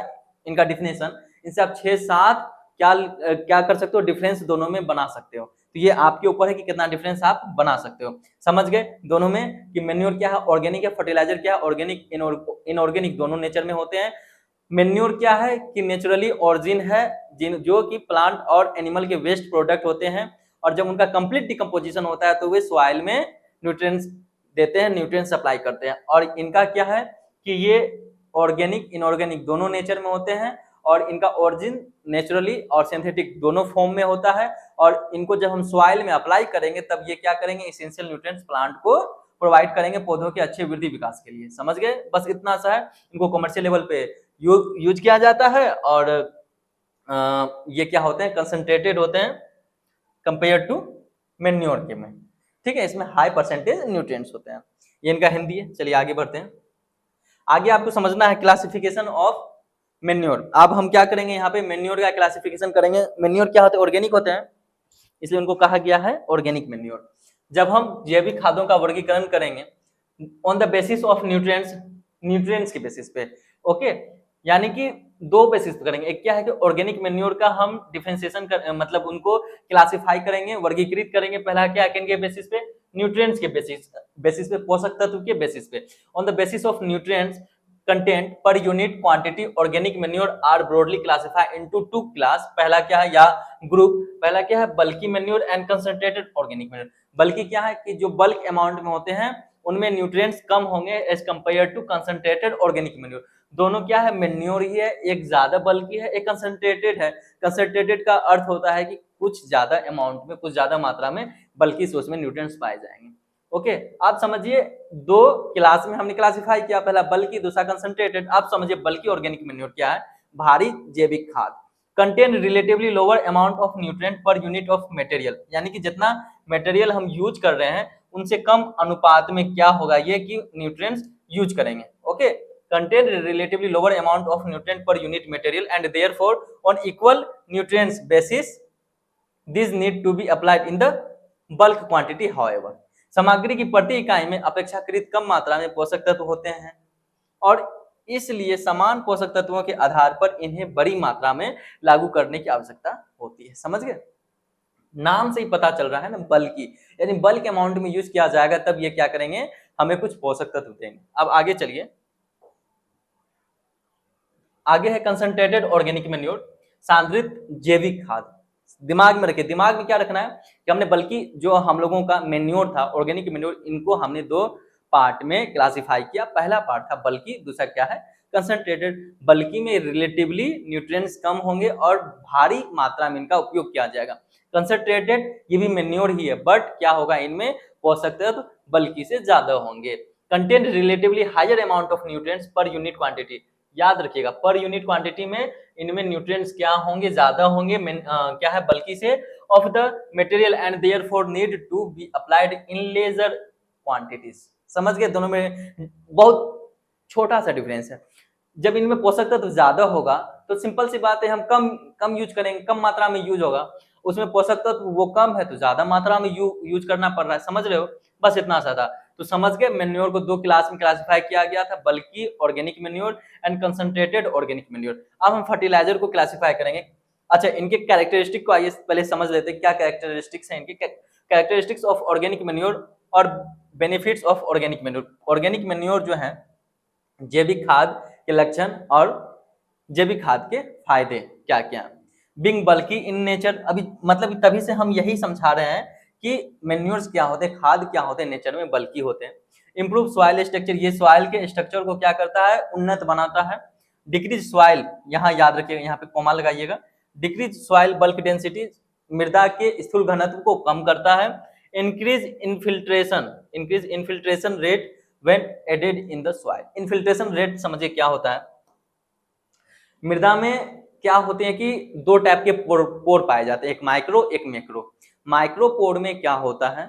इनका डिफिनेशन, इनसे आप 6-7 क्या क्या कर सकते हो, डिफरेंस दोनों में बना सकते हो। तो ये आपके ऊपर है कि कितना डिफरेंस आप बना सकते हो। समझ गए दोनों में कि मैन्योर क्या है, ऑर्गेनिक है, फर्टिलाइजर क्या है, ऑर्गेनिक इनऑर्गेनिक दोनों नेचर में होते हैं। मैन्योर क्या है कि नेचुरली ऑरिजिन है, जो कि प्लांट और एनिमल के वेस्ट प्रोडक्ट होते हैं, और जब उनका कंप्लीट डिकम्पोजिशन होता है तो वे सॉइल में न्यूट्रिएंट्स देते हैं, न्यूट्रिएंट सप्लाई करते हैं। और इनका क्या है कि ये ऑर्गेनिक इनऑर्गेनिक दोनों नेचर में होते हैं, और इनका ओरिजिन नेचुरली और सिंथेटिक दोनों फॉर्म में होता है। और इनको जब हम सॉइल में अप्लाई करेंगे तब ये क्या करेंगे, एसेंशियल न्यूट्रिएंट्स प्लांट को प्रोवाइड करेंगे पौधों के अच्छे वृद्धि विकास के लिए। समझ गए, बस इतना सा है। इनको कमर्शियल लेवल पे यूज किया जाता है, और ये क्या होते हैं, कंसंट्रेटेड होते हैं कंपेयर टू मैन्योर के में। ठीक है, इसमें हाई परसेंटेज न्यूट्रिएंट्स होते हैं। ये इनका हिंदी है। चलिए आगे बढ़ते हैं। आगे आपको समझना है क्लासिफिकेशन ऑफ मैन्योर। अब हम क्या करेंगे, यहाँ पे मैन्योर का क्लासिफिकेशन करेंगे। मैन्योर क्या होते हैं, ऑर्गेनिक होते हैं, इसलिए उनको कहा गया है ऑर्गेनिक मैन्योर। जब हम जैविक खादों का वर्गीकरण करेंगे on the basis of nutrients के बेसिस पे, ओके, यानी कि दो बेसिस पे करेंगे। एक क्या है कि ऑर्गेनिक मैन्योर का हम डिफरेंशिएशन मतलब उनको क्लासिफाई करेंगे, वर्गीकृत करेंगे। पहला क्या के बेसिस पे, न्यूट्रिएंट्स के बेसिस पे, पोषक तत्व के बेसिस पे। On the basis of nutrients content per unit quantity organic manure are broadly classified into 2 class. पहला क्या है, या ग्रुप, पहला क्या है, bulky manure and concentrated organic manure. Bulky क्या है कि जो बल्क अमाउंट में होते हैं उनमें न्यूट्रिएंट्स कम होंगे as compare to concentrated organic manure. दोनों क्या है, मैन्योर ही है, एक ज्यादा बल्कि है, एक कंसंट्रेटेड है। कंसंट्रेटेड का अर्थ होता है कि कुछ ज्यादा अमाउंट में, कुछ ज्यादा मात्रा में बल्कि सोर्स में न्यूट्रिएंट्स पाए जाएंगे। ओके, आप समझिए दो क्लास में हमने क्लासिफाई किया, पहला बल्कि, दूसरा कंसंट्रेटेड। आप समझिए बल्कि ऑर्गेनिक मैन्योर क्या है, भारी जैविक खाद, contain relatively lower amount of nutrient per unit of material, यानी कि जितना मटेरियल हम यूज कर रहे हैं उनसे कम अनुपात में क्या होगा ये कि न्यूट्रिएंट्स यूज करेंगे। Okay, contain relatively lower amount of nutrient per unit material and therefore on equal nutrients basis these need to be applied in the bulk quantity however। सामग्री की प्रति इकाई में अपेक्षाकृत कम मात्रा में पोषक तत्व होते हैं, और इसलिए समान पोषक तत्वों के आधार पर इन्हें बड़ी मात्रा में लागू करने की आवश्यकता होती है। समझ गए, नाम से ही पता चल रहा है ना, बल्कि, यानी बल्क अमाउंट में यूज किया जाएगा तब ये क्या करेंगे, हमें कुछ पोषक तत्व देंगे। अब आगे चलिए, आगे है कंसंट्रेटेड ऑर्गेनिक मैन्योर, सांद्रित जैविक खाद। दिमाग में रखिए, दिमाग में क्या रखना है कि हमने बल्कि जो हम लोगों का मैन्योर था, ऑर्गेनिक मैन्योर, इनको हमने दो पार्ट में क्लासिफाई किया। पहला पार्ट था बल्कि, दूसरा क्या है, कंसंट्रेटेड। बल्कि में रिलेटिवली न्यूट्रिएंट्स कम होंगे और भारी मात्रा में इनका उपयोग किया जाएगा। कंसंट्रेटेड ये भी मैन्योर ही है, बट क्या होगा, इनमें पोषक तत्व बल्कि से ज्यादा होंगे। Content relatively higher amount of nutrients per unit quantity, याद रखिएगा पर यूनिट क्वांटिटी में इनमें न्यूट्रिएंट्स क्या होंगे, ज्यादा होंगे, क्या है, bulkiness of the material and therefore need to be applied in larger quantities. समझ गए, दोनों में बहुत छोटा सा डिफरेंस है। जब इनमें पोषक तत्व ज्यादा होगा तो सिंपल सी बात है, हम कम यूज करेंगे, कम मात्रा में यूज होगा। उसमें पोषक तत्व वो कम है तो ज्यादा मात्रा में यूज करना पड़ रहा है। समझ रहे हो, बस इतना सा था। तो समझ गए, मैन्योर को दो क्लास में क्लासिफाई किया गया था, बल्कि organic manure and concentrated organic manure. अब हम फर्टिलाइजर को क्लासिफाई करेंगे। अच्छा, इनके कैरेक्टरिस्टिक को आइए पहले समझ लेते हैं, क्या कैरेक्टरिस्टिक्स हैं इनके। कैरेक्टरिस्टिक्स ऑफ ऑर्गेनिक मैन्योर और benefits of organic manure. Organic manure जो है जैविक खाद के लक्षण और जैविक खाद के फायदे क्या क्या। बीइंग बल्की इन नेचर, अभी मतलब तभी से हम यही समझा रहे हैं कि मेन्योर्स क्या होते हैं, खाद क्या होते हैं, नेचर में बल्की होते हैं। इंप्रूव सॉइल स्ट्रक्चर, ये सॉइल के स्ट्रक्चर को क्या करता है, उन्नत बनाता है। डिक्रीज सॉइल, यहाँ याद रखिएगा, यहाँ पे कॉमा लगाइएगा, डिक्रीज सॉइल बल्क डेंसिटी, मृदा के स्थूल घनत्व को कम करता है। Increase infiltration rate when added in the soil. Infiltration rate समझिए क्या होता है। मृदा में क्या होते हैं कि दो टाइप के पोर पाए जाते हैं, एक माइक्रो एक मैक्रो। माइक्रो पोर में क्या होता है,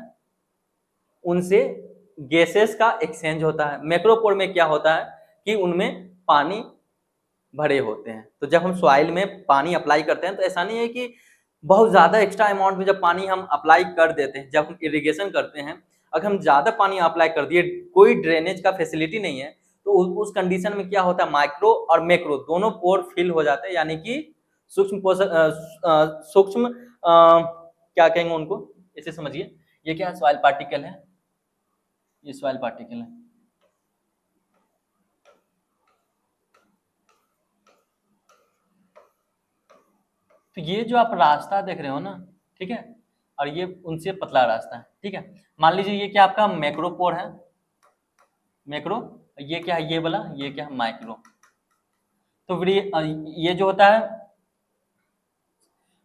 उनसे गैसेस का एक्सचेंज होता है। मैक्रो पोर में क्या होता है कि उनमें पानी भरे होते हैं। तो जब हम सॉइल में पानी अप्लाई करते हैं तो ऐसा नहीं है कि बहुत ज्यादा एक्स्ट्रा अमाउंट में जब पानी हम अप्लाई कर देते हैं, जब हम इरिगेशन करते हैं, अगर हम ज्यादा पानी अप्लाई कर दिए, कोई ड्रेनेज का फैसिलिटी नहीं है, तो उस कंडीशन में क्या होता है, माइक्रो और मैक्रो दोनों पोर फिल हो जाते हैं, यानी कि सूक्ष्म पोषक सूक्ष्म क्या कहेंगे उनको, इसे समझिए, ये क्या है, सॉइल पार्टिकल है, ये सॉइल पार्टिकल है। तो ये जो आप रास्ता देख रहे हो ना, ठीक है, और ये उनसे पतला रास्ता है, ठीक है। मान लीजिए ये क्या आपका मैक्रोपोर है, मैक्रो, ये क्या है, ये वाला, ये क्या है, माइक्रो। तो फिर ये जो होता है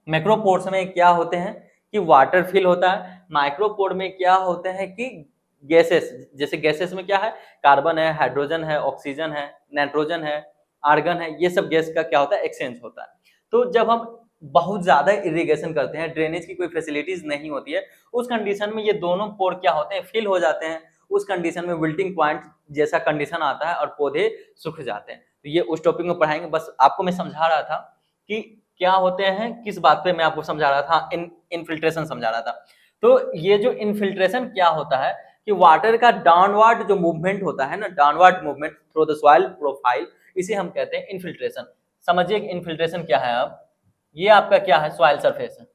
मैक्रोपोर्स में क्या होते हैं कि वाटर फिल होता है। माइक्रोपोर में क्या होते हैं कि गैसेस, जैसे गैसेस में क्या है, कार्बन है, हाइड्रोजन है, ऑक्सीजन है, नाइट्रोजन है, आर्गन है, ये सब गैस का क्या होता है, एक्सचेंज होता है। तो जब हम बहुत ज्यादा इरिगेशन करते हैं, ड्रेनेज की कोई फैसिलिटीज नहीं होती है, उस कंडीशन में ये दोनों पोर क्या होते हैं, फिल हो जाते हैं। उस कंडीशन में विल्टिंग पॉइंट जैसा कंडीशन आता है और पौधे सूख जाते हैं। तो ये उस टॉपिक में पढ़ाएंगे, बस आपको मैं समझा रहा था कि क्या होते हैं, किस बात पे मैं आपको समझा रहा था, इनफिल्ट्रेशन समझा रहा था। तो ये जो इनफिल्ट्रेशन क्या होता है कि वाटर का डाउनवर्ड जो मूवमेंट होता है ना, downward movement through the soil profile, इसे हम कहते हैं इनफिल्ट्रेशन। समझिए इनफिल्ट्रेशन क्या है। अब ये आपका क्या है, सॉइल सरफेस है।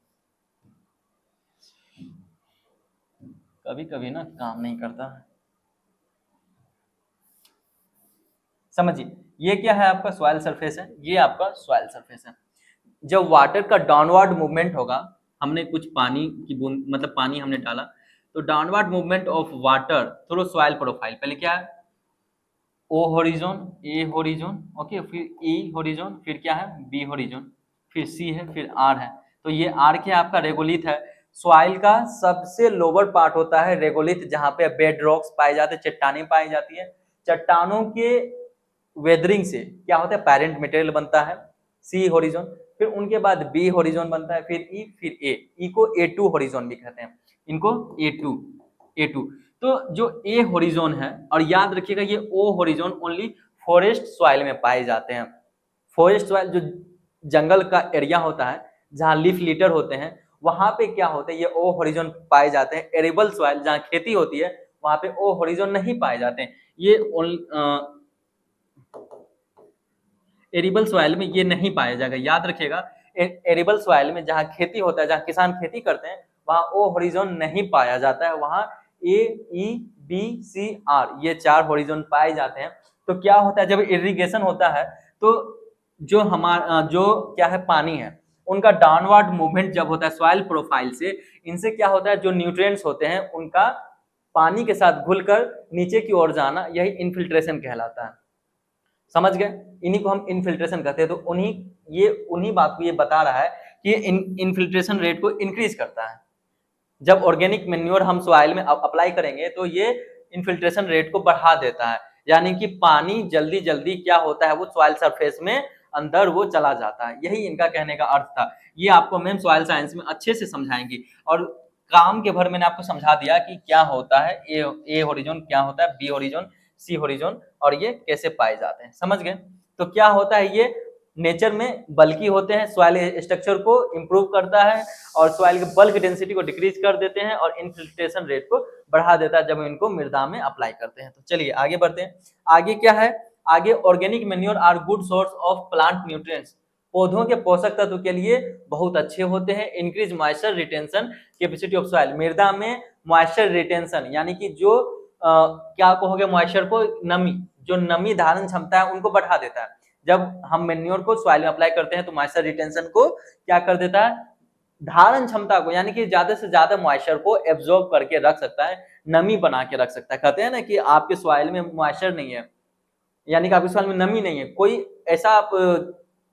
कभी कभी ना काम नहीं करता है, समझिए ये क्या है, आपका सॉइल सरफेस है, ये आपका सॉइल सरफेस है। जब वाटर का डाउनवर्ड मूवमेंट होगा, हमने कुछ पानी की बूंद, मतलब पानी हमने डाला, तो downward movement of water through soil profile, पहले क्या है, ओ होरिजोन, ए होरिजोन, ओके, फिर ई होरिजोन, फिर क्या है, बी होरिजोन, फिर सी है, फिर आर है। तो ये आर क्या आपका रेगोलिथ है। सॉइल का सबसे लोअर पार्ट होता है रेगोलिथ, जहां पे बेड रॉक्स पाए जाते हैं, चट्टानें पाई जाती है। चट्टानों के वेदरिंग से क्या होता है, पैरेंट मटेरियल बनता है, सी होरिजोन, फिर उनके बाद बी होरिजोन बनता है, फिर ई, फिर ए, ई को A2 होरिजोन भी कहते हैं, इनको A2। तो जो ए होरिजोन है, और याद रखिएगा ये ओ होरिजोन ओनली फॉरेस्ट सॉइल में पाए जाते हैं। फॉरेस्ट सॉइल जो जंगल का एरिया होता है, जहां लीफ लिटर होते हैं, वहां पे क्या होते हैं, ये ओ होरिजोन पाए जाते हैं। एरेबल सॉइल जहां खेती होती है, वहां पे ओ होरिजोन नहीं पाए जाते हैं। ये एरिबल सॉइल में ये नहीं पाया जाएगा, याद रखिएगा। एरिबल सॉइल में जहां खेती होता है, जहां किसान खेती करते हैं, वहां ओ होरिजोन नहीं पाया जाता है, वहां ए, ई, बी, सी, आर, ये 4 होरिजोन पाए जाते हैं। तो क्या होता है, जब इरिगेशन होता है, तो जो हमारा जो क्या है, पानी है, उनका डाउनवर्ड मूवमेंट जब होता है सॉइल प्रोफाइल से, इनसे क्या होता है, जो न्यूट्रिएंट्स होते हैं उनका पानी के साथ घुलकर नीचे की ओर जाना, यही इनफिल्ट्रेशन कहलाता है। समझ गए, इन्हीं को हम इनफिल्ट्रेशन कहते हैं। तो उन्हीं बात को ये बता रहा है कि ये इनफिल्ट्रेशन रेट को इंक्रीज करता है। जब ऑर्गेनिक मेन्योर हम सॉइल में अप्लाई करेंगे, तो ये इनफिल्ट्रेशन रेट को बढ़ा देता है, यानी कि पानी जल्दी जल्दी क्या होता है, वो सॉइल सरफेस में अंदर वो चला जाता है। यही इनका कहने का अर्थ था। ये आपको मैम सॉइल साइंस में अच्छे से समझाएंगी, और काम के भर मैंने आपको समझा दिया कि क्या होता है ए होरिजोन, क्या होता है बी होरिजोन, सी होरिजोन, और ये कैसे पाए जाते हैं, समझ गए। तो क्या होता है, ये नेचर में बल्की होते हैं, सॉइल स्ट्रक्चर को इंप्रूव करता है, और सॉइल के बल्क डेंसिटी को डिक्रीज कर देते हैं, और इनफिल्ट्रेशन रेट को बढ़ा देता है जब हम इनको मृदा में अप्लाई करते हैं। तो चलिए आगे बढ़ते हैं। आगे क्या है, आगे organic manure are good source of plant nutrients, पौधों के पोषक तत्व के लिए बहुत अच्छे होते हैं। Increase moisture retention capacity of soil, मृदा में मॉइस्चर रिटेंशन, यानी कि जो क्या कहोगे, मॉइस्चर को, नमी, जो नमी धारण क्षमता है उनको बढ़ा देता है। जब हम मेन्योर को सॉइल में अप्लाई करते हैं तो मॉइस्चर रिटेंशन को क्या कर देता है, धारण क्षमता को, यानी कि ज्यादा से ज्यादा मॉइस्चर को एब्जॉर्ब करके रख सकता है, नमी बना के रख सकता है। कहते हैं ना कि आपके सॉइल में मॉइस्चर नहीं है, यानी कि आपके सॉइल में नमी नहीं है। कोई ऐसा आप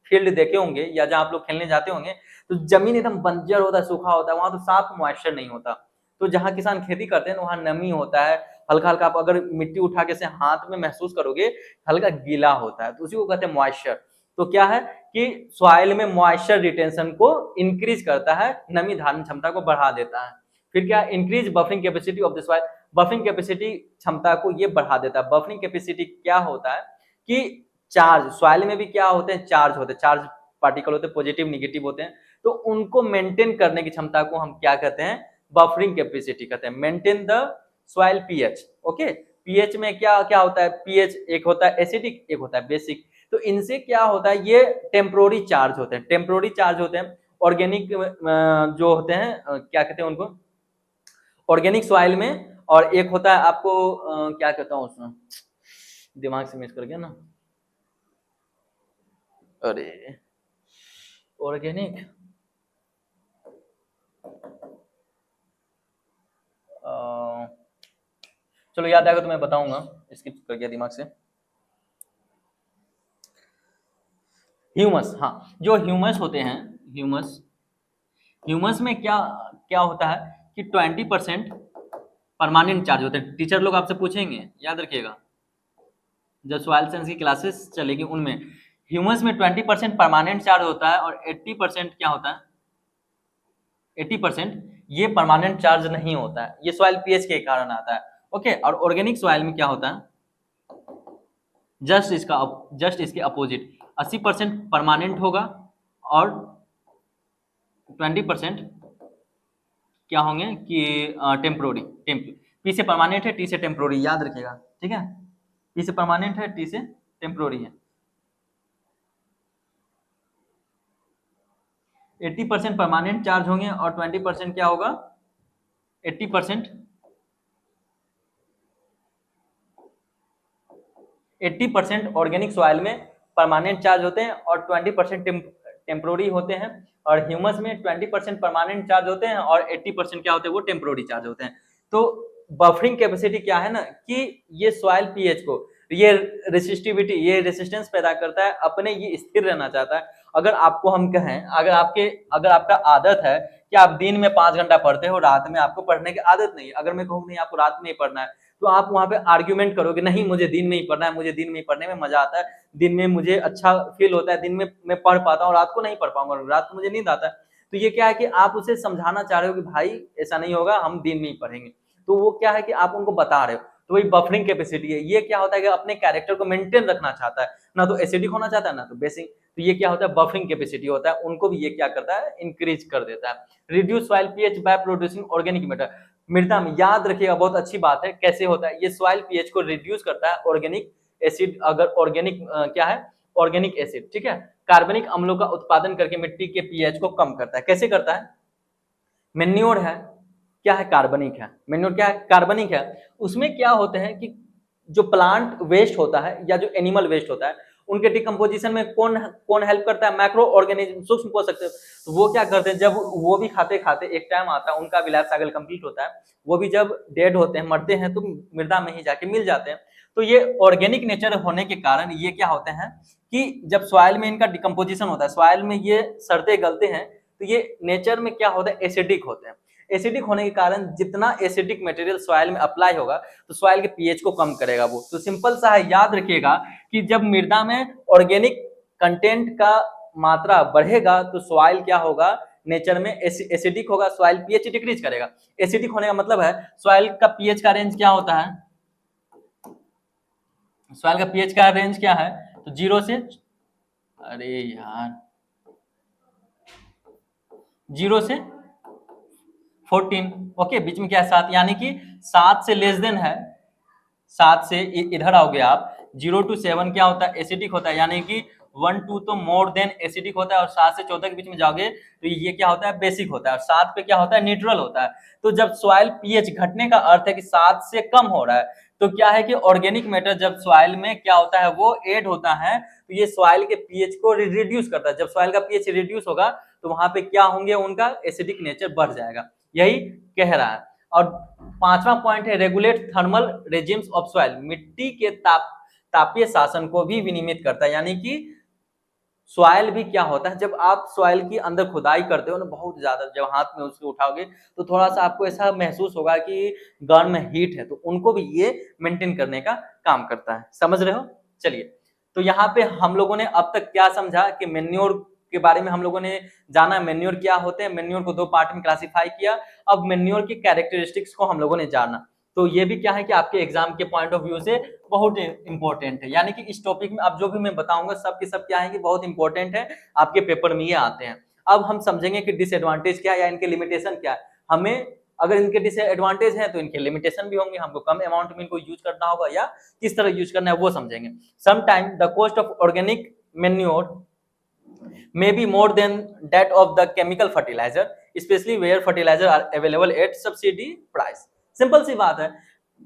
फील्ड देखे होंगे या जहां आप लोग खेलने जाते होंगे तो जमीन एकदम बंजर होता है, सूखा होता है, वहां तो साफ मॉइस्चर नहीं होता। तो जहां किसान खेती करते हैं वहां नमी होता है, हल्का हल्का, आप अगर मिट्टी उठा के से हाथ में महसूस करोगे हल्का गीला होता है, तो उसी को कहते हैं मॉइस्चर। तो क्या है कि सॉइल में मॉइस्चर रिटेंशन को इंक्रीज करता है, नमी धारण क्षमता को बढ़ा देता है। फिर क्या, increase buffering capacity of the soil, buffering capacity क्षमता को ये बढ़ा देता है। बफरिंग कैपेसिटी क्या होता है कि चार्ज, सॉइल में भी क्या होते हैं, चार्ज होते हैं, चार्ज पार्टिकल होते हैं, पॉजिटिव निगेटिव होते हैं, तो उनको मेंटेन करने की क्षमता को हम क्या कहते हैं, बफरिंग कैपेसिटी कहते हैं। Maintain the soil pH. Okay, pH में क्या क्या होता है, पीएच एक होता है एसिडिक, एक होता है बेसिक। तो इनसे क्या होता है, ये टेम्पोररी चार्ज होते हैं, टेम्पोररी चार्ज होते हैं। ऑर्गेनिक जो होते हैं क्या कहते हैं उनको, ऑर्गेनिक सॉइल में। और एक होता है आपको क्या कहता हूँ उसमें, दिमाग से मिस कर गया ना, अरे ऑर्गेनिक चलो याद आएगा तो मैं बताऊंगा, स्किप कर गया दिमाग से। ह्यूमस, हाँ, जो ह्यूमस होते हैं, ह्यूमस, ह्यूमस में क्या क्या होता है कि 20% परमानेंट चार्ज होते हैं। टीचर लोग आपसे पूछेंगे, याद रखिएगा, जब सॉइल साइंस की क्लासेस चलेगी उनमें ह्यूमस में 20% परमानेंट चार्ज होता है और 80% क्या होता है, 80% ये परमानेंट चार्ज नहीं होता है, ये सॉइल पीएच के कारण आता है। ओके, और ऑर्गेनिक सॉइल में क्या होता है, जस्ट इसके अपोजिट, 80% परमानेंट होगा और 20% क्या होंगे कि टेम्पोररी। पी से परमानेंट है, टी से टेम्पोररी, याद रखिएगा, ठीक है। पी से परमानेंट है, टी से टेम्पोररी है। 80% परमानेंट चार्ज होंगे और 20% क्या होगा, 80% 80% ऑर्गेनिक सॉइल में परमानेंट चार्ज होते हैं और 20% टेम्पोररी होते हैं। और ह्यूमस में 20% परमानेंट चार्ज होते हैं और 80% क्या होते हैं, वो टेम्पोररी चार्ज होते हैं। तो बफरिंग कैपेसिटी क्या है ना, कि ये सॉइल पीएच को, ये रेसिस्टिविटी, ये रेसिस्टेंस पैदा करता है, अपने ये स्थिर रहना चाहता है। अगर आपको हम कहें, अगर आपका आदत है कि आप दिन में 5 घंटा पढ़ते हो, रात में आपको पढ़ने की आदत नहीं है, अगर मैं कहूँ नहीं आपको रात में ही पढ़ना है, तो आप वहां पे आर्ग्यूमेंट करोगे, नहीं मुझे दिन में ही पढ़ना है, मुझे दिन में ही पढ़ने में मजा आता है, दिन में मुझे अच्छा फील होता है, दिन में मैं पढ़ पाता हूँ, रात को नहीं पढ़ पाऊंगा, रात को मुझे नींद आता है। तो ये क्या है कि आप उसे समझाना चाह रहे हो कि भाई ऐसा नहीं होगा, हम दिन में ही पढ़ेंगे। तो वो क्या है कि आप उनको बता रहे हो, तो वही बफरिंग कैपेसिटी है। ये क्या होता है कि अपने कैरेक्टर को मेंटेन रखना चाहता है, ना तो एसिडिक होना चाहता है ना तो बेसिक। तो ये क्या होता है, बफरिंग कैपेसिटी होता है, उनको भी ये क्या करता है, इंक्रीज कर देता है। Reduce soil pH by producing organic matter, मृदा में, याद रखिएगा, बहुत अच्छी बात है। कैसे होता है, ये सॉइल पीएच को रिड्यूस करता है ऑर्गेनिक एसिड, अगर ऑर्गेनिक क्या है, ऑर्गेनिक एसिड, ठीक है, कार्बनिक अम्लों का उत्पादन करके मिट्टी के पीएच को कम करता है। कैसे करता है, मेन्योर है, क्या है, कार्बनिक है, मेन्योर क्या है, कार्बनिक है। उसमें क्या होते हैं कि जो प्लांट वेस्ट होता है या जो एनिमल वेस्ट होता है, उनके डिकम्पोजिशन में कौन कौन हेल्प करता है, माइक्रो ऑर्गेनिज्म, सूक्ष्म पोषक तत्व। तो वो क्या करते हैं, जब वो भी खाते खाते एक टाइम आता है, उनका भी लाइफ साइकिल कंप्लीट होता है, वो भी जब डेड होते हैं, मरते हैं, तो मृदा में ही जाके मिल जाते हैं। तो ये ऑर्गेनिक नेचर होने के कारण ये क्या होते हैं कि जब सॉइल में इनका डिकम्पोजिशन होता है, सॉइल में ये सड़ते गलते हैं, तो ये नेचर में क्या होता है, एसिडिक होते हैं। एसिडिक होने के कारण जितना एसिडिक मटेरियल सॉइल में अप्लाई होगा तो सॉइल के पीएच को कम करेगा वो। तो सिंपल सा है, याद रखिएगा कि जब मृदा में ऑर्गेनिक कंटेंट का मात्रा बढ़ेगा तो सॉइल क्या होगा, नेचर में एसिडिक होगा, सॉइल पीएच डिक्रीज करेगा। एसिडिक होने का मतलब है सॉइल का पीएच का रेंज क्या होता है, सॉइल का पीएच का रेंज क्या है, तो 0 से, अरे यार, 0 से 14, ओके, बीच में क्या है 7, यानी कि 7 से लेस देन है, 7 से इधर आओगे आप, 0 to 7 क्या होता है, एसिडिक होता है, यानी कि 1 2 तो मोर देन एसिडिक होता है, और 7 से 14 के बीच में जाओगे तो ये क्या होता है, बेसिक होता है, और 7 पे क्या होता है, न्यूट्रल होता है। तो जब सॉइल पीएच घटने का अर्थ है कि 7 से कम हो रहा है, तो क्या है कि ऑर्गेनिक मैटर जब सॉइल में क्या होता है वो ऐड होता है, तो ये सॉइल के पीएच को रिड्यूस करता है। जब सॉइल का पीएच रिड्यूस होगा तो वहां पे क्या होंगे, उनका एसिडिक नेचर बढ़ जाएगा, यही कह रहा है। और पांचवा पॉइंट है regulate thermal regimes of soil, मिट्टी के तापीय शासन को भी विनियमित करता है। यानी कि सॉइल भी क्या होता है, जब आप सॉइल की अंदर खुदाई करते हो ना बहुत ज्यादा, जब हाथ में उसको उठाओगे तो थोड़ा सा आपको ऐसा महसूस होगा कि गर्म हीट है, तो उनको भी ये मेंटेन करने का काम करता है। समझ रहे हो? चलिए, तो यहाँ पे हम लोगों ने अब तक क्या समझा कि मेन्योर के बारे में हम लोगों ने जाना, मेन्योर क्या होते हैं, मेन्योर को दो पार्ट में क्लासिफाई किया। अब मेन्योर की कैरेक्टरिस्टिक्स को हम लोगों ने जाना, तो ये भी क्या है कि आपके एग्जाम के पॉइंट ऑफ व्यू से बहुत इंपॉर्टेंट है। यानी कि इस टॉपिक में अब जो भी मैं बताऊंगा सब के सब क्या है कि बहुत इंपॉर्टेंट है, आपके पेपर में ये आते हैं। अब हम समझेंगे कि डिसएडवांटेज क्या है या इनके लिमिटेशन क्या है। हमें अगर इनके डिसएडवांटेज हैं तो इनके लिमिटेशन भी होंगे, हमको कम अमाउंट में इनको यूज करना होगा या किस तरह यूज करना है वो समझेंगे। Sometime the cost of organic manure may be more than that of the chemical fertilizer, especially where fertilizer are available at subsidy price। Simple सी बात है,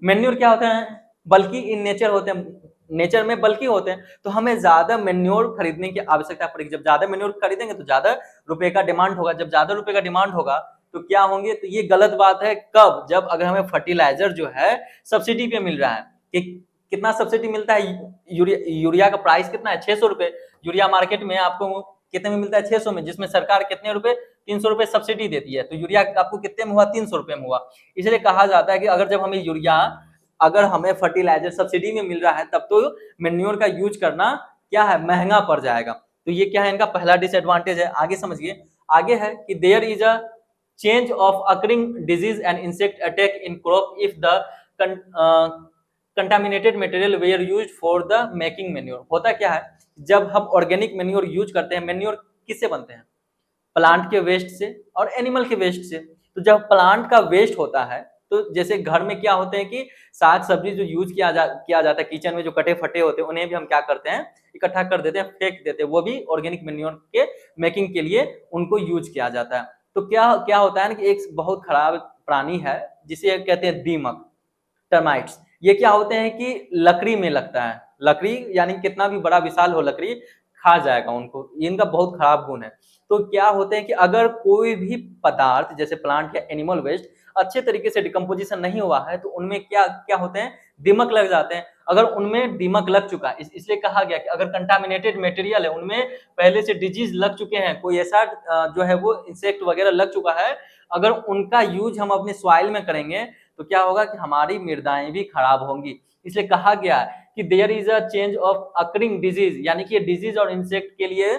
मेन्योर क्या होता है, बल्कि इन नेचर होते हैं, नेचर में बल्कि होते हैं, तो हमें ज्यादा मेन्योर खरीदने की आवश्यकता पड़ेगी। जब ज्यादा मेन्योर खरीदेंगे तो ज्यादा रुपए का डिमांड होगा, जब ज्यादा रुपए का डिमांड होगा तो क्या होंगे, तो ये गलत बात है। कब? जब अगर हमें फर्टिलाइजर जो है सब्सिडी पे मिल रहा है, कि कितना सब्सिडी मिलता है, यूरिया का प्राइस कितना है, 600 रुपए। यूरिया मार्केट में आपको कितने में मिलता है, 600 में, जिसमें सरकार कितने रुपए, 300 रुपए सब्सिडी देती है, तो यूरिया आपको कितने में हुआ, 300 रुपए में हुआ। इसलिए कहा जाता है कि अगर जब हमें यूरिया, अगर हमें फर्टिलाइजर सब्सिडी में मिल रहा है तब तो मेन्योर का यूज करना क्या है, महंगा पड़ जाएगा। तो ये क्या है, इनका पहला डिसएडवांटेज है। आगे समझिए, आगे है कि there is a chance of occurring disease and insect attack in crop if the contaminated material were used for the making manure. होता क्या है, जब हम ऑर्गेनिक मैन्योर यूज करते हैं, मैन्योर किससे बनते हैं, प्लांट के वेस्ट से और एनिमल के वेस्ट से। तो जब प्लांट का वेस्ट होता है, तो जैसे घर में क्या होते हैं कि साग सब्जी जो यूज किया जाता है, किचन में जो कटे फटे होते हैं उन्हें भी हम क्या करते हैं, इकट्ठा कर देते हैं, फेंक देते हैं, वो भी ऑर्गेनिक मैन्योर के मेकिंग के लिए उनको यूज किया जाता है। तो क्या क्या होता है ना कि एक बहुत खराब प्राणी है जिसे कहते हैं दीमक, टर्माइट्स। ये क्या होते हैं कि लकड़ी में लगता है, लकड़ी यानी कितना भी बड़ा विशाल हो लकड़ी खा जाएगा उनको, इनका बहुत खराब गुण है। तो क्या होते हैं कि अगर कोई भी पदार्थ जैसे प्लांट या एनिमल वेस्ट अच्छे तरीके से डिकम्पोजिशन नहीं हुआ है तो उनमें क्या क्या होते हैं, दीमक लग जाते हैं। अगर उनमें दीमक लग चुका है, इसलिए कहा गया कि अगर कंटामिनेटेड मटेरियल है, उनमें पहले से डिजीज लग चुके हैं, कोई ऐसा जो है वो इंसेक्ट वगैरह लग चुका है, अगर उनका यूज हम अपने सॉइल में करेंगे तो क्या होगा कि हमारी मृदाएं भी खराब होंगी। इसलिए कहा गया कि there is a chance of occurring disease, यानी कि डिजीज और इंसेक्ट के लिए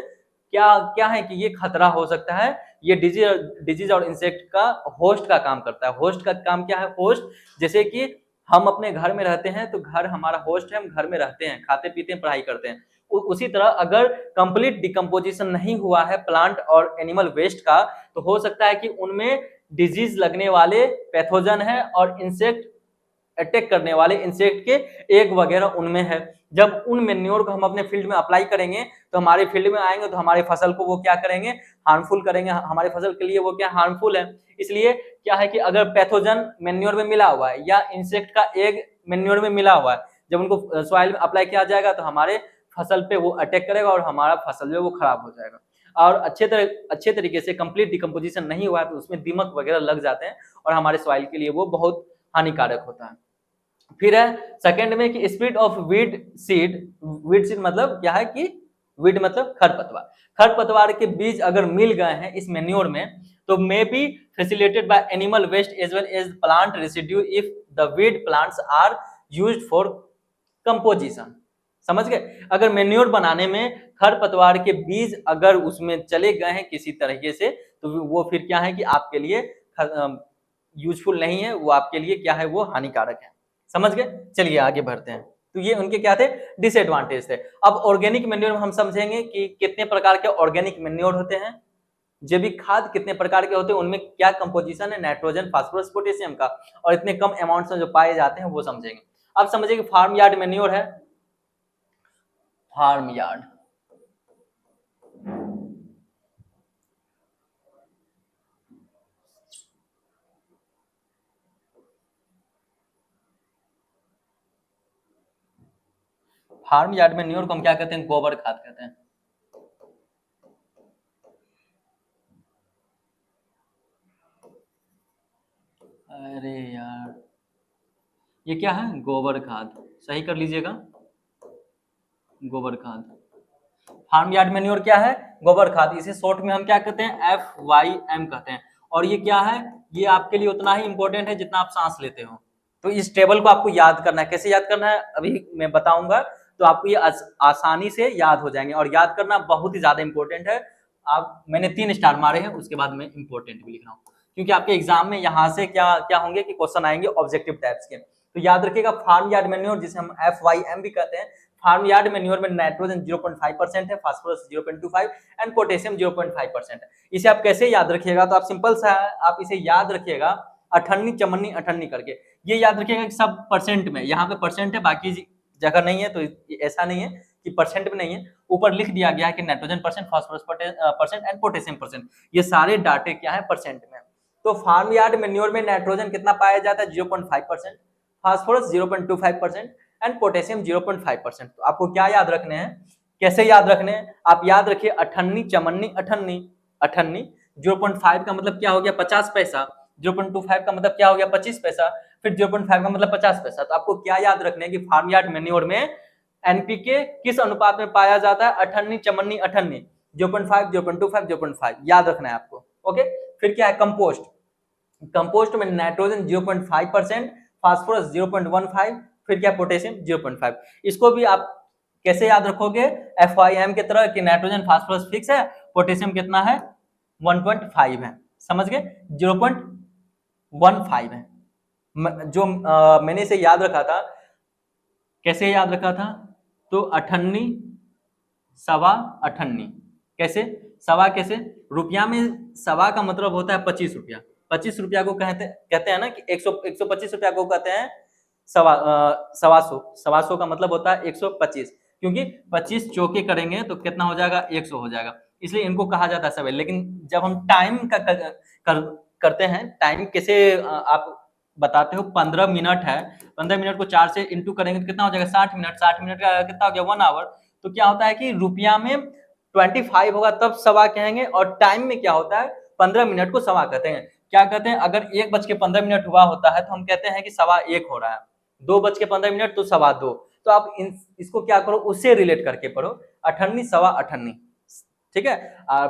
क्या क्या है कि ये खतरा हो सकता है। ये डिजीज और इंसेक्ट का होस्ट का काम करता है। होस्ट का काम क्या है, होस्ट जैसे कि हम अपने घर में रहते हैं तो घर हमारा होस्ट है, हम घर में रहते हैं, खाते पीते हैं, पढ़ाई करते हैं। उसी तरह अगर कंप्लीट डिकम्पोजिशन नहीं हुआ है प्लांट और एनिमल वेस्ट का, तो हो सकता है कि उनमें डिजीज लगने वाले पैथोजन है और इंसेक्ट अटैक करने वाले इंसेक्ट के एग वगैरह उनमें है। जब उन मेन्योर को हम अपने फील्ड में अप्लाई करेंगे तो हमारे फील्ड में आएंगे तो हमारे फसल को वो क्या करेंगे, हार्मफुल करेंगे, हमारे फसल के लिए वो क्या हार्मफुल है। इसलिए क्या है कि अगर पैथोजन मेन्योर में मिला हुआ है या इंसेक्ट का एग मेन्योर में मिला हुआ है, जब उनको सॉइल में अप्लाई किया जाएगा तो हमारे फसल पे वो अटैक करेगा और हमारा फसल जो है वो खराब हो जाएगा। और अच्छे तरीके से कंप्लीट डिकम्पोजिशन नहीं हुआ है तो उसमें दीमक वगैरह लग जाते हैं और हमारे सॉइल के लिए वो बहुत हानिकारक होता है। फिर है सेकंड में कि स्प्रेड ऑफ वीड सीड मतलब क्या है कि वीड मतलब खरपतवार, खरपतवार के बीज अगर मिल गए हैं इस मेन्योर में तो may be facilitated by animal waste as well as plant residue if the weed plants are used for composition. समझ गए, अगर मेन्योर बनाने में खरपतवार के बीज अगर उसमें चले गए हैं किसी तरीके से तो वो फिर क्या है कि आपके लिए यूजफुल नहीं है, वो आपके लिए क्या है, वो हानिकारक है। समझ गए, चलिए आगे बढ़ते हैं। तो ये उनके क्या थे, डिसएडवांटेज थे। अब ऑर्गेनिक मैन्योर में हम समझेंगे कि कितने प्रकार के ऑर्गेनिक मैन्योर होते हैं, जैविक खाद कितने प्रकार के होते हैं, उनमें क्या कंपोजिशन है नाइट्रोजन फास्फोरस पोटेशियम का, और इतने कम अमाउंट में जो पाए जाते हैं वो समझेंगे। अब समझिए फार्म यार्ड मैन्योर है, farm yard farm yard manure को हम क्या कहते हैं? गोबर खाद कहते हैं। अरे यार, ये क्या है? गोबर खाद, सही कर लीजिएगा, गोबर खाद। फार्म यार्ड मैन्योर क्या है? गोबर खाद। इसे शॉर्ट में हम क्या कहते हैं? FYM कहते हैं। और ये क्या है? ये आपके लिए उतना ही इंपॉर्टेंट है जितना आप सांस लेते हो। तो इस टेबल को आपको याद करना है। कैसे याद करना है अभी मैं बताऊंगा, तो आपको ये आसानी से याद हो जाएंगे। और याद करना बहुत ही ज्यादा इंपॉर्टेंट है। मैंने 3 स्टार मारे हैं, उसके बाद मैं इंपॉर्टेंट भी लिख रहा हूँ, क्योंकि आपके एग्जाम में यहाँ से क्या क्या होंगे कि क्वेश्चन आएंगे ऑब्जेक्टिव टाइप्स के। तो याद रखिएगा, फार्म यार्ड मैन्योर जिसे हम FYM भी कहते हैं, फार्म यार्ड मैन्योर में नाइट्रोजन 0.5% है, फास्फोरस 0.25 एंड पोटेशियम 0.5% है। इसे आप कैसे याद रखिएगा? तो आप सिंपल सा है, आप इसे याद रखिएगा अठन्नी चमन्नी अठन्नी करके। ये याद रखिएगा कि सब परसेंट में, यहाँ पे परसेंट है, बाकी जगह नहीं है, तो ऐसा नहीं है कि परसेंट में नहीं है। ऊपर लिख दिया गया है कि nitrogen percent, phosphorus percent and potassium percent, ये सारे डाटे क्या है? परसेंट में। तो फार्म यार्ड मैन्योर में नाइट्रोजन कितना पाया जाता है? 0.5%, फास्फोरस 0.25% एंड पोटेशियम 0.5%। तो आपको क्या याद रखने हैं? कैसे याद रखने हैं? आप याद रखिए अठन्नी चमन्नी अठन्नी अठन्नी। 0.5 का मतलब क्या हो गया? 50 पैसा। 0.25 का मतलब क्या हो गया? 25 पैसा। फिर 0.5 का मतलब 50 पैसा। तो आपको क्या याद रखने हैं कि फार्म यार्ड मैन्योर में एनपीके किस अनुपात में पाया जाता है? अठन्नी चमन्नी अठन्नी। 0.5 0.25 0.5 याद रखना है आपको। ओके। फिर क्या है? कंपोस्ट। कंपोस्ट में नाइट्रोजन 0.5%, फास्फोरस 0.15, फिर क्या? पोटेशियम 0.5। इसको भी आप कैसे याद रखोगे? FYM की तरह कि नाइट्रोजन फास्फोरस फिक्स है, पोटेशियम कितना है? 1.5 है। समझ गए? 0.15 है। जो मैंने इसे याद रखा था, कैसे याद रखा था? तो अठन्नी सवा अठन्नी। कैसे? सवा कैसे? रुपया में सवा का मतलब होता है 25 रुपया। 25 रुपया को कहते हैं ना कि 125 रुपया को कहते हैं सवा सौ का मतलब होता है 125, क्योंकि 25 चौके करेंगे तो कितना हो जाएगा? 100 हो जाएगा, इसलिए इनको कहा जाता है सवा। लेकिन जब हम टाइम का करते हैं, टाइम कैसे आप बताते हो? 15 मिनट है, 15 मिनट को 4 से इंटू करेंगे तो कितना हो जाएगा? 60 मिनट। 60 मिनट का कितना हो गया? 1 आवर। तो क्या होता है कि रुपया में 25 होगा तब सवा कहेंगे, और टाइम में क्या होता है? 15 मिनट को सवा कहते हैं। क्या कहते हैं? अगर 1:15 हुआ होता है तो हम कहते हैं कि सवा 1 हो रहा है। 2:15 तो सवा 2। तो आप इसको क्या करो? उससे रिलेट करके पढ़ो, अठन्नी सवा अठन्नी। ठीक है।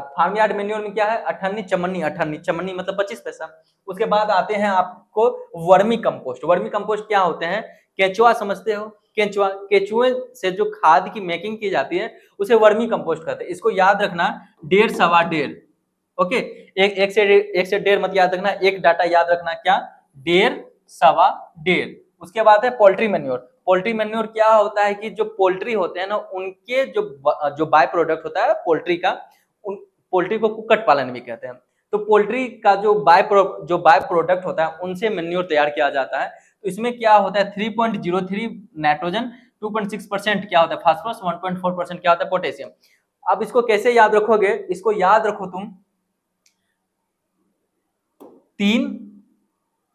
फार्म यार्ड मैन्योर में क्या है? अठन्नी चमन्नी अठन्नी। चमन्नी मतलब 25 पैसा। उसके बाद आते हैं आपको वर्मी कंपोस्ट। वर्मी कंपोस्ट क्या होते हैं? केचुआ समझते हो? केचुआ, केचुए से जो खाद की मेकिंग की जाती है उसे वर्मी कंपोस्ट कहते हैं। इसको याद रखना, 1.5 सवा 1.5। ओके। एक से 1.5 मत याद रखना, एक डाटा याद रखना, क्या? 1.5 सवा 1.5। उसके बाद है पोल्ट्री मैन्योर। पोल्ट्री मैन्योर क्या होता है कि जो पोल्ट्री होते हैं ना, उनके जो बाय प्रोडक्ट होता है पोल्ट्री का, उन पोल्ट्री को कुक्कुट पालन भी कहते हैं। तो पोल्ट्री का जो बाय प्रोडक्ट होता है उनसे मैन्योर तैयार किया जाता है। तो इसमें क्या होता है? 3.03 नाइट्रोजन, 2.6% क्या होता है? फास्फोरस, 1.4% क्या होता है? पोटेशियम। अब इसको कैसे याद रखोगे? इसको याद रखो तुम 3।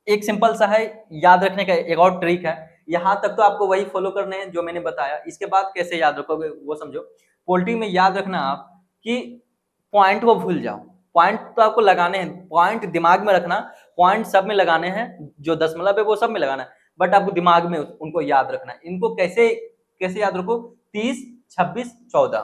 एक सिंपल सा है याद रखने का, एक और ट्रिक है। यहां तक तो आपको वही फॉलो करने हैं जो मैंने बताया। इसके बाद कैसे याद रखोगे वो समझो। पोल्ट्री में याद रखना आप कि पॉइंट को भूल जाओ। पॉइंट तो आपको लगाने हैं, पॉइंट दिमाग में रखना। पॉइंट सब में लगाने हैं, जो दशमलव है वो सब में लगाना है, बट आपको दिमाग में उनको याद रखना है। इनको कैसे कैसे याद रखो? 30 26 14।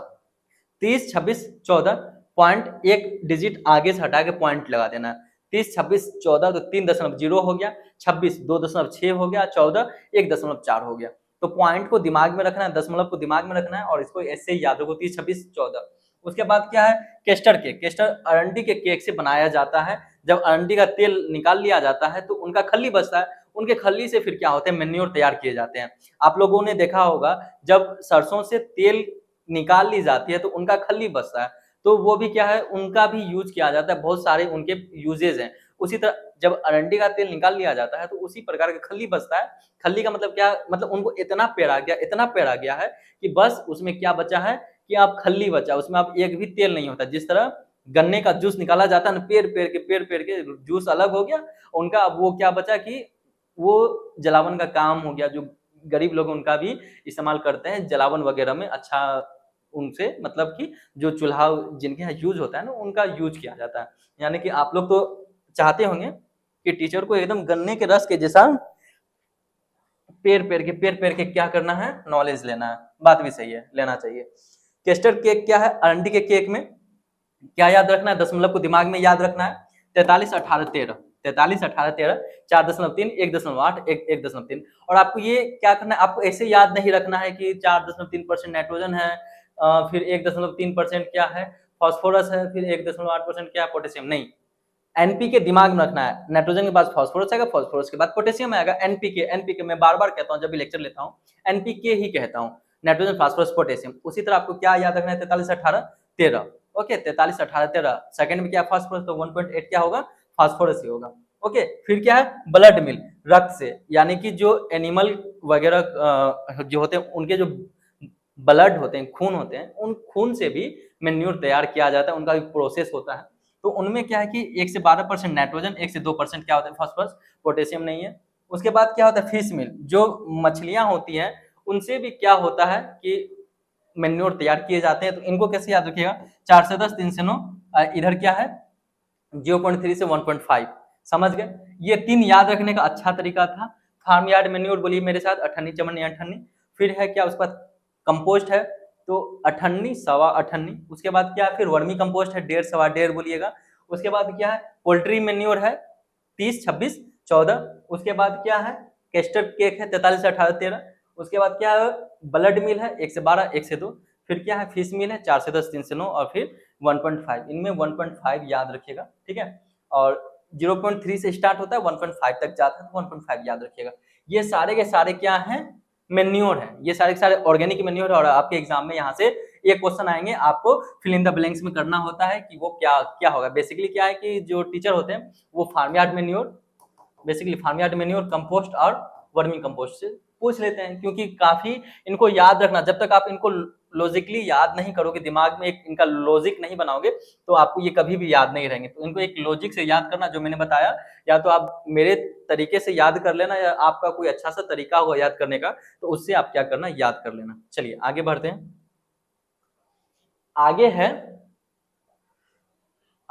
30 26 14 पॉइंट एक डिजिट आगे से हटा के पॉइंट लगा देना। 30 26 14 तो 3.0 हो गया, 26 2.6 हो गया, 14 1.4 हो गया। तो पॉइंट को दिमाग में रखना है, दशमलव को दिमाग में रखना है, और इसको ऐसे ही याद रखो 30 26 14। उसके बाद क्या है? Castor cake. केस्टर अरंडी के केक से बनाया जाता है। जब अरंडी का तेल निकाल लिया जाता है तो उनका खल्ली बचता है, उनके खल्ली से फिर क्या होते हैं? मैन्योर तैयार किए जाते हैं। आप लोगों ने देखा होगा जब सरसों से तेल निकाल ली जाती है तो उनका खल्ली बचता है, तो वो भी क्या है? उनका भी यूज किया जाता है। बहुत सारे उनके यूजेज हैं। उसी तरह जब अरंडी का तेल निकाल लिया जाता है तो उसी प्रकार का खल्ली बचता है। खल्ली का मतलब क्या? मतलब उनको इतना पेड़ा गया है कि बस उसमें क्या बचा है कि आप खल्ली बचा, उसमें आप एक भी तेल नहीं होता। जिस तरह गन्ने का जूस निकाला जाता है ना, पेड़ के जूस अलग हो गया उनका, अब वो क्या बचा कि वो जलावन का काम हो गया, जो गरीब लोग उनका भी इस्तेमाल करते हैं जलावन वगैरह में, अच्छा उनसे मतलब कि जो चूल्हा जिनके यहाँ यूज होता है ना उनका यूज किया जाता है। यानी कि आप लोग तो चाहते होंगे कि टीचर को एकदम गन्ने के रस के जैसा पेर के क्या करना है, नॉलेज लेना है। बात भी सही है, लेना चाहिए। केस्टर केक क्या है, आरंडी के केक में क्या याद रखना है, दशमलव को दिमाग में याद रखना है, 43 18 13, 43 18 13, 4.3 1.8 1.3। और आपको ये क्या करना है, आपको ऐसे याद नहीं रखना है कि 4.3% नाइट्रोजन है, फिर 1.3% क्या है फास्फोरस है, फिर 1.8% क्या है पोटेशियम। नहीं, एनपीके दिमाग में रखना है। नाइट्रोजन के बाद फास्फोरस आएगा, फास्फोरस के बाद पोटेशियम आएगा। एनपीके मैं बार बार कहता हूँ जब भी लेक्चर लेता हूँ, एनपीके ही कहता हूँ, नाइट्रोजन फास्फोरस पोटेशियम। उसी तरह आपको क्या याद रखना है, 43 18 13। ओके, 43 18 13। सेकंड में क्या फास्फोरस, तो 1.8 क्या होगा, फास्फोरस ही होगा। ओके, फिर क्या है, ब्लड मिल, रक्त से, यानी कि जो एनिमल वगैरह जो होते हैं उनके जो ब्लड होते हैं, खून होते हैं, उन खून से भी मेन्यूर तैयार किया जाता है, उनका भी प्रोसेस होता है। तो उनमें क्या है कि 1 से 12% नाइट्रोजन, 1 से 2% क्या होता है फास्फोरस, पोटेशियम नहीं है। उसके बाद क्या होता है, फिश मील, जो मछलियां होती हैं उनसे भी क्या होता है कि मेन्योर तैयार किए जाते हैं। तो इनको कैसे याद रखिएगा, 4 से 10 3 से 9, इधर क्या है 0.3 से 1.5, समझ गए। ये 3 याद रखने का अच्छा तरीका था। फार्म यार्ड मेन्योर बोलिए मेरे साथ, अठन्नी चमन्नी अठन्नी। फिर है क्या, उसके बाद कंपोस्ट है तो अठन्नी सवा अठन्नी। उसके बाद क्या है, फिर वर्मी कंपोस्ट है 1.5 सवा 1.5 बोलिएगा। उसके बाद क्या है, पोल्ट्री मेन्योर है 30 26 14। उसके बाद क्या है, केस्टर केक है 43 18 13। उसके बाद क्या है, ब्लड मिल है 1 से 12 1 से 2। फिर क्या है, फिश मिल है 4 से 10 3 से 9, और फिर 1.5। इनमें 1.5 याद रखिएगा, ठीक है। और 0.3 से स्टार्ट होता है 1.5 तक जाता है, तो 1.5 याद रखिएगा। ये सारे के सारे क्या हैं, मेन्योर है, ये सारे के सारे ऑर्गेनिक मेन्योर है। और आपके एग्जाम में यहाँ से एक क्वेश्चन आएंगे, आपको फिल इन द ब्लैंक्स में करना होता है कि वो क्या क्या होगा। बेसिकली क्या है कि जो टीचर होते हैं वो farmyard manure, basically farmyard manure, compost और वर्मी कंपोस्ट से पूछ लेते हैं, क्योंकि काफी इनको याद रखना, जब तक आप इनको लॉजिकली याद नहीं करोगे, दिमाग में एक इनका लॉजिक नहीं बनाओगे, तो आपको ये कभी भी याद नहीं रहेंगे। तो इनको एक लॉजिक से याद करना, जो मैंने बताया, या तो आप मेरे तरीके से याद कर लेना, या आपका कोई अच्छा सा तरीका होगा याद करने का, तो उससे आप क्या करना, याद कर लेना। चलिए आगे बढ़ते हैं।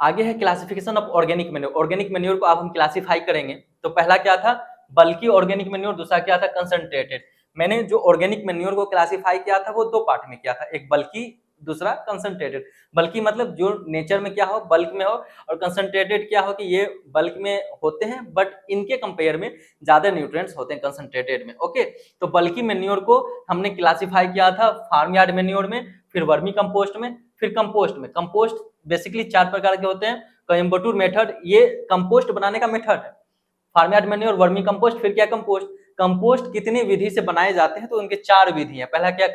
आगे है classification of organic manure. Organic manure को अब हम क्लासिफाई करेंगे। तो पहला क्या था, बल्कि ऑर्गेनिक मेन्योर, दूसरा क्या था, कंसंट्रेटेड। मैंने जो ऑर्गेनिक मेन्योर को क्लासिफाई किया था वो 2 पार्ट में किया था, एक बल्कि, दूसरा कंसंट्रेटेड। बल्कि मतलब जो नेचर में क्या हो, बल्क में हो, और कंसंट्रेटेड क्या हो कि ये बल्क में होते हैं बट इनके कंपेयर में ज्यादा न्यूट्रिएंट्स होते हैं कंसंट्रेटेड में। ओके, तो बल्कि मेन्योर को हमने क्लासिफाई किया था फार्म यार्ड मेन्योर में, फिर वर्मी कंपोस्ट में, फिर कंपोस्ट में। कंपोस्ट बेसिकली 4 प्रकार के होते हैं। कोयम्बटूर मेथड, ये कंपोस्ट बनाने का मेथड है। Farm yard manure, vermicompost, फिर क्या कंपोस्ट। कंपोस्ट कितनी विधि से बनाए जाते हैं, तो उनके 4 विधि है। पहला क्या,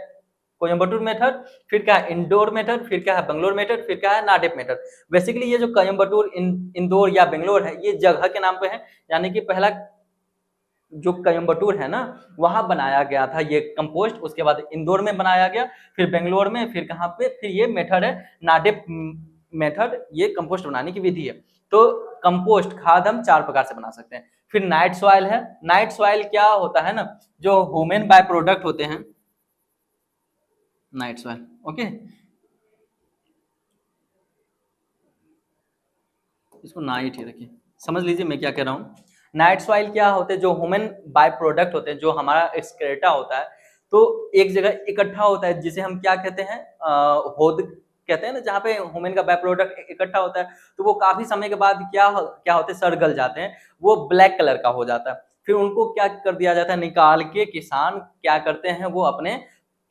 कोयम्बटूर मेथड, फिर क्या है इंडोर मेथड, फिर क्या है बंगलोर मेथड, फिर क्या है नाडेप मेथड। बेसिकली ये जो कोयम्बटूर, इंदौर या बेंगलोर है, ये जगह के नाम पे है। यानी कि पहला जो कोयम्बटूर है ना, वहां बनाया गया था ये कंपोस्ट। उसके बाद इंदौर में बनाया गया, फिर बेंगलोर में, फिर कहाँ पे, फिर ये मेथड है नाडेप मेथड, ये कंपोस्ट बनाने की विधि है। तो कंपोस्ट खाद हम 4 प्रकार से बना सकते हैं। फिर नाइट सॉइल है। नाइट सॉइल क्या होता है ना, जो ह्यूमन बाय प्रोडक्ट होते हैं, नाइट सॉइल। ओके, इसको नाइट ही रखिए, समझ लीजिए मैं क्या कह रहा हूँ। नाइट सॉइल क्या होते हैं, जो ह्यूमन बाय प्रोडक्ट होते हैं, जो हमारा एक्सक्रेटा होता है, तो एक जगह इकट्ठा होता है, जिसे हम क्या कहते हैं, होद कहते हैं ना, जहाँ पे ह्यूमन का बाय प्रोडक्ट इकट्ठा होता है। तो वो काफी समय के बाद क्या क्या होते हैं, सड़ गल जाते हैं, वो ब्लैक कलर का हो जाता है। फिर उनको क्या कर दिया जाता है, निकाल के किसान क्या करते हैं, वो अपने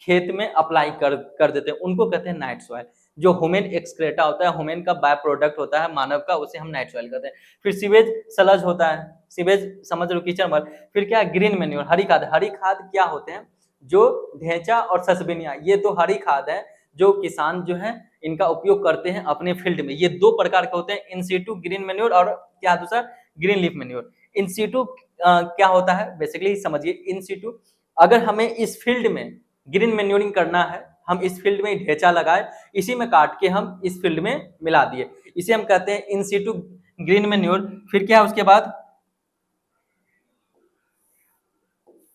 खेत में अप्लाई कर देते हैं, उनको कहते हैं नाइट सॉइल। जो ह्यूमन एक्सक्रेटा होता है, ह्यूमन का बाय प्रोडक्ट होता है मानव का, उसे हम नाइट सॉइल कहते हैं। फिर सीवेज सलज होता है, सीवेज समझ लो किचन मल। फिर क्या है, ग्रीन मेन्योर, हरी खाद। हरी खाद क्या होते हैं, जो ढेंचा और ससबिनिया, ये 2 हरी खाद है जो किसान जो है इनका उपयोग करते हैं अपने फील्ड में। ये 2 प्रकार के होते हैं, इन सीटू ग्रीन मेन्योर, और क्या दूसरा, green leaf manure. In situ क्या होता है, बेसिकली समझिए, इन सीटू अगर हमें इस फील्ड में ग्रीन मेन्योरिंग करना है, हम इस फील्ड में ढेंचा लगाए, इसी में काट के हम इस फील्ड में मिला दिए, इसे हम कहते हैं इन सीटू ग्रीन मेन्योर। फिर क्या है उसके बाद,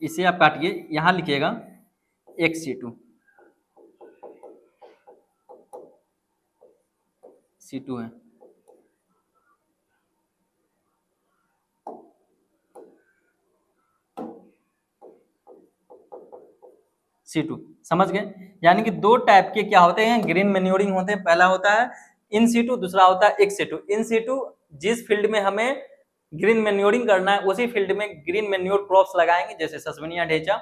इसे आप काटिए, यहाँ लिखिएगा XC2 C2 है। C2 समझ गए। यानी कि दो टाइप के क्या होते हैं, ग्रीन मैन्योरिंग होते हैं। पहला होता है इन सीटू, दूसरा होता है एक्स सीटू। इन सीटू जिस फील्ड में हमें ग्रीन मैन्योरिंग करना है उसी फील्ड में ग्रीन मैन्योर क्रॉप्स लगाएंगे, जैसे सस्पेनिया, ढेंचा।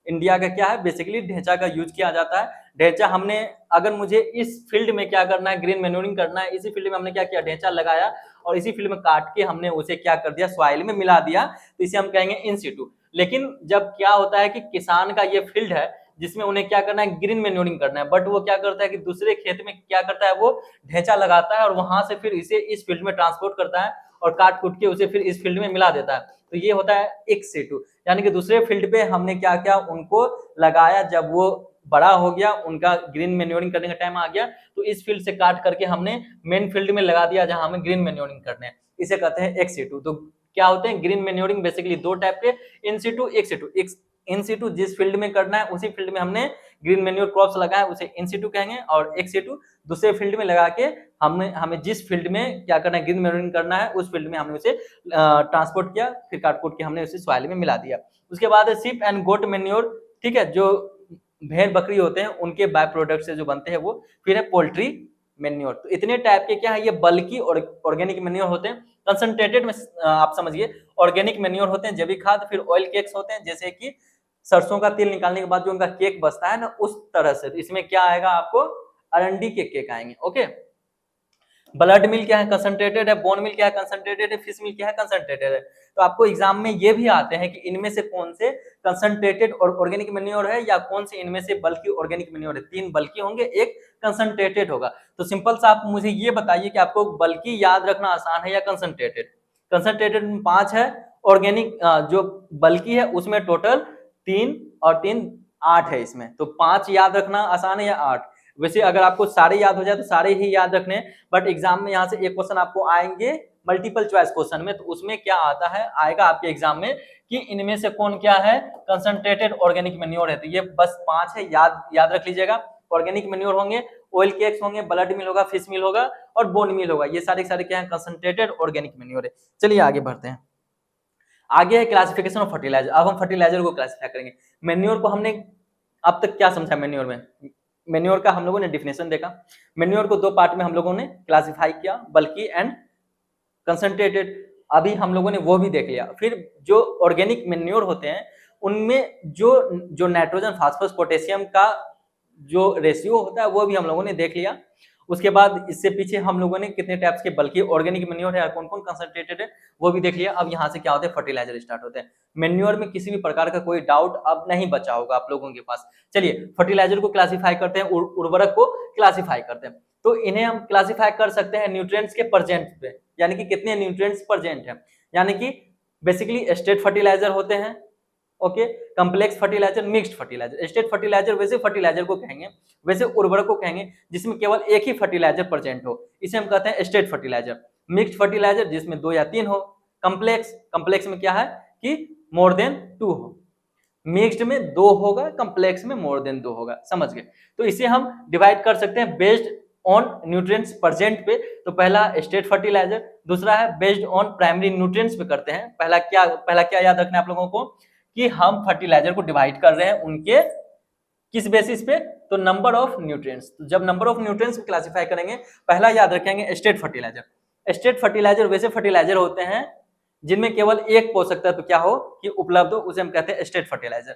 इंडिया का क्या है, बेसिकली ढेंचा का यूज किया जाता है। ढेंचा हमने, अगर मुझे इस फील्ड में क्या करना है, ग्रीन मैन्योरिंग करना है, इसी फील्ड में हमने क्या किया, ढेंचा लगाया और इसी फील्ड में काट के हमने उसे क्या कर दिया, सॉइल में मिला दिया, तो इसे हम कहेंगे इन सीटू। लेकिन जब क्या होता है कि किसान का ये फील्ड है जिसमें उन्हें क्या करना है, ग्रीन मैन्योरिंग करना है, बट वो क्या करता है कि दूसरे खेत में क्या करता है, वो ढेंचा लगाता है और वहां से फिर इसे इस फील्ड में ट्रांसपोर्ट करता है और काट कूट के उसे फिर इस फील्ड में मिला देता है। तो ये होता है एक्स सीटू। यानी कि दूसरे फील्ड पे हमने क्या किया, उनको लगाया, जब वो बड़ा हो गया, उनका ग्रीन मैन्योरिंग करने का टाइम आ गया, तो इस फील्ड से काट करके हमने मेन फील्ड में लगा दिया जहां हमें ग्रीन मैन्योरिंग करने हैं। इसे कहते हैं एक्स सीटू। तो क्या होते हैं ग्रीन मैन्योरिंग, बेसिकली दो टाइप के, in situ, ex situ. In situ जिस फील्ड में करना है उसी फील्ड में हमने ग्रीन मैन्योर क्रॉप्स लगाए, उसे इन सीटू कहेंगे। और एक्स सीटू दूसरे फील्ड में लगा के हमें जिस फील्ड में क्या करना है, ग्रीन मैन्योरिंग करना है, उस फील्ड में हमने उसे ट्रांसपोर्ट किया, फिर काट कूट के हमने उसे सॉइल में मिला दिया। उसके बाद है शिप एंड गोट मैन्योर। ठीक है, जो भेड़ बकरी होते हैं उनके बाय प्रोडक्ट से जो बनते हैं वो। फिर है पोल्ट्री मैन्योर। तो इतने टाइप के क्या है, ये बल्कि और ऑर्गेनिक मैन्योर होते हैं। कंसंट्रेटेड में आप समझिए ऑर्गेनिक मैन्योर होते हैं, जैविक खाद। फिर ऑयल केक्स होते हैं, जैसे कि सरसों का तेल निकालने के बाद जो उनका केक बचता है ना, उस तरह से। इसमें क्या आएगा आपको, अरंडी के केक आएंगे। ओके, ब्लड मिल्क क्या है, कंसंट्रेटेड है। बोन मिल्क क्या है, कंसंट्रेटेड है। फिश मिल्क क्या है, कंसंट्रेटेड है। तो आपको एग्जाम में ये भी आते हैं कि इनमें से कौन से कंसंट्रेटेड और ऑर्गेनिक मैन्योर है, या कौन से इनमें से बल्कि ऑर्गेनिक मैन्योर है। तीन बल्कि होंगे, एक कंसंट्रेटेड होगा। तो सिंपल सा आप मुझे ये बताइए कि आपको बल्कि याद रखना आसान है या कंसंट्रेटेड। कंसंट्रेटेड में 5 है, ऑर्गेनिक जो बल्कि है उसमें टोटल 3 और 3 8 है इसमें। तो 5 याद रखना आसान है या 8। वैसे अगर आपको सारे याद हो जाए तो सारे ही याद रखने, बट एग्जाम में यहाँ से एक क्वेश्चन आपको आएंगे मल्टीपल चॉइस क्वेश्चन में, तो उसमें क्या आता है, आएगा आपके एग्जाम में कि इनमें से कौन क्या है, कंसंट्रेटेड ऑर्गेनिक मैन्योर है। तो ये बस 5 है, याद रख लीजिएगा। ऑर्गेनिक मैन्योर होंगे, ऑयल केक्स होंगे, ब्लड मिल होगा, फिश मिल होगा और बोन मिल होगा। ये सारे क्या है, कंसंट्रेटेड ऑर्गेनिक मैन्योर है। चलिए आगे बढ़ते हैं। आगे है क्लासिफिकेशन ऑफ फर्टिलाइजर। अब हम फर्टिलाइजर को क्लासिफाई करेंगे। मैन्योर को हमने अब तक क्या समझा, मैन्योर में मैन्योर का हम लोगों ने डिफिनेशन देखा। मैन्योर को दो पार्ट में हम लोगों ने क्लासिफाई किया, बल्कि एंड कंसंट्रेटेड। अभी हम लोगों ने वो भी देख लिया। फिर जो ऑर्गेनिक मैन्योर होते हैं उनमें जो नाइट्रोजन, फास्फोरस, पोटेशियम का जो रेशियो होता है वो भी हम लोगों ने देख लिया। उसके बाद इससे पीछे हम लोगों ने कितने टाइप्स के बल्कि ऑर्गेनिक मैन्योर है और कौन कौन कंसंट्रेटेड है वो भी देख लिया। अब यहाँ से क्या होते हैं, फर्टिलाइजर स्टार्ट होते हैं। मैन्योर में किसी भी प्रकार का कोई डाउट अब नहीं बचा होगा आप लोगों के पास। चलिए फर्टिलाइजर को क्लासिफाई करते हैं, उर्वरक को क्लासिफाई करते हैं। तो इन्हें हम क्लासिफाई कर सकते हैं न्यूट्रिएंट्स के परसेंट पे, यानी कि कितने न्यूट्रिएंट्स प्रेजेंट है। यानी कि बेसिकली स्टेट फर्टिलाइजर होते हैं, okay, complex fertiliser, mixed fertiliser. Straight fertiliser वैसे फर्टिलाइजर को कहेंगे, वैसे उर्वरक को कहेंगे जिसमें केवल एक ही फर्टिलाइजर प्रेजेंट हो, इसे हम कहते हैं स्टेट फर्टिलाइजर। मिक्स्ड फर्टिलाइजर जिसमें 2 या 3 हो। कम्प्लेक्स में क्या है कि मोर देन 2 हो। मिक्स्ड में 2 होगा, कम्प्लेक्स में मोर देन 2 होगा। समझ गए। तो इसे हम डिवाइड कर सकते हैं बेस्ड ऑन न्यूट्रिएंट्स प्रेजेंट पे। तो पहला स्टेट फर्टिलाइजर, दूसरा है बेस्ड ऑन प्राइमरी न्यूट्रिएंट्स पे करते हैं। पहला क्या याद रखना है आप लोगों को कि हम फर्टिलाइजर को डिवाइड कर रहे हैं उनके किस बेसिस पे, तो नंबर ऑफ न्यूट्रिएंट्स। तो जब नंबर ऑफ न्यूट्रिएंट्स को क्लासिफाई करेंगे, पहला याद रखेंगे स्टेट फर्टिलाइजर। स्टेट फर्टिलाइजर वैसे फर्टिलाइजर होते हैं जिनमें केवल एक पोषक तत्व क्या हो कि उपलब्ध हो, उसे हम कहते हैं स्टेट फर्टिलाइजर।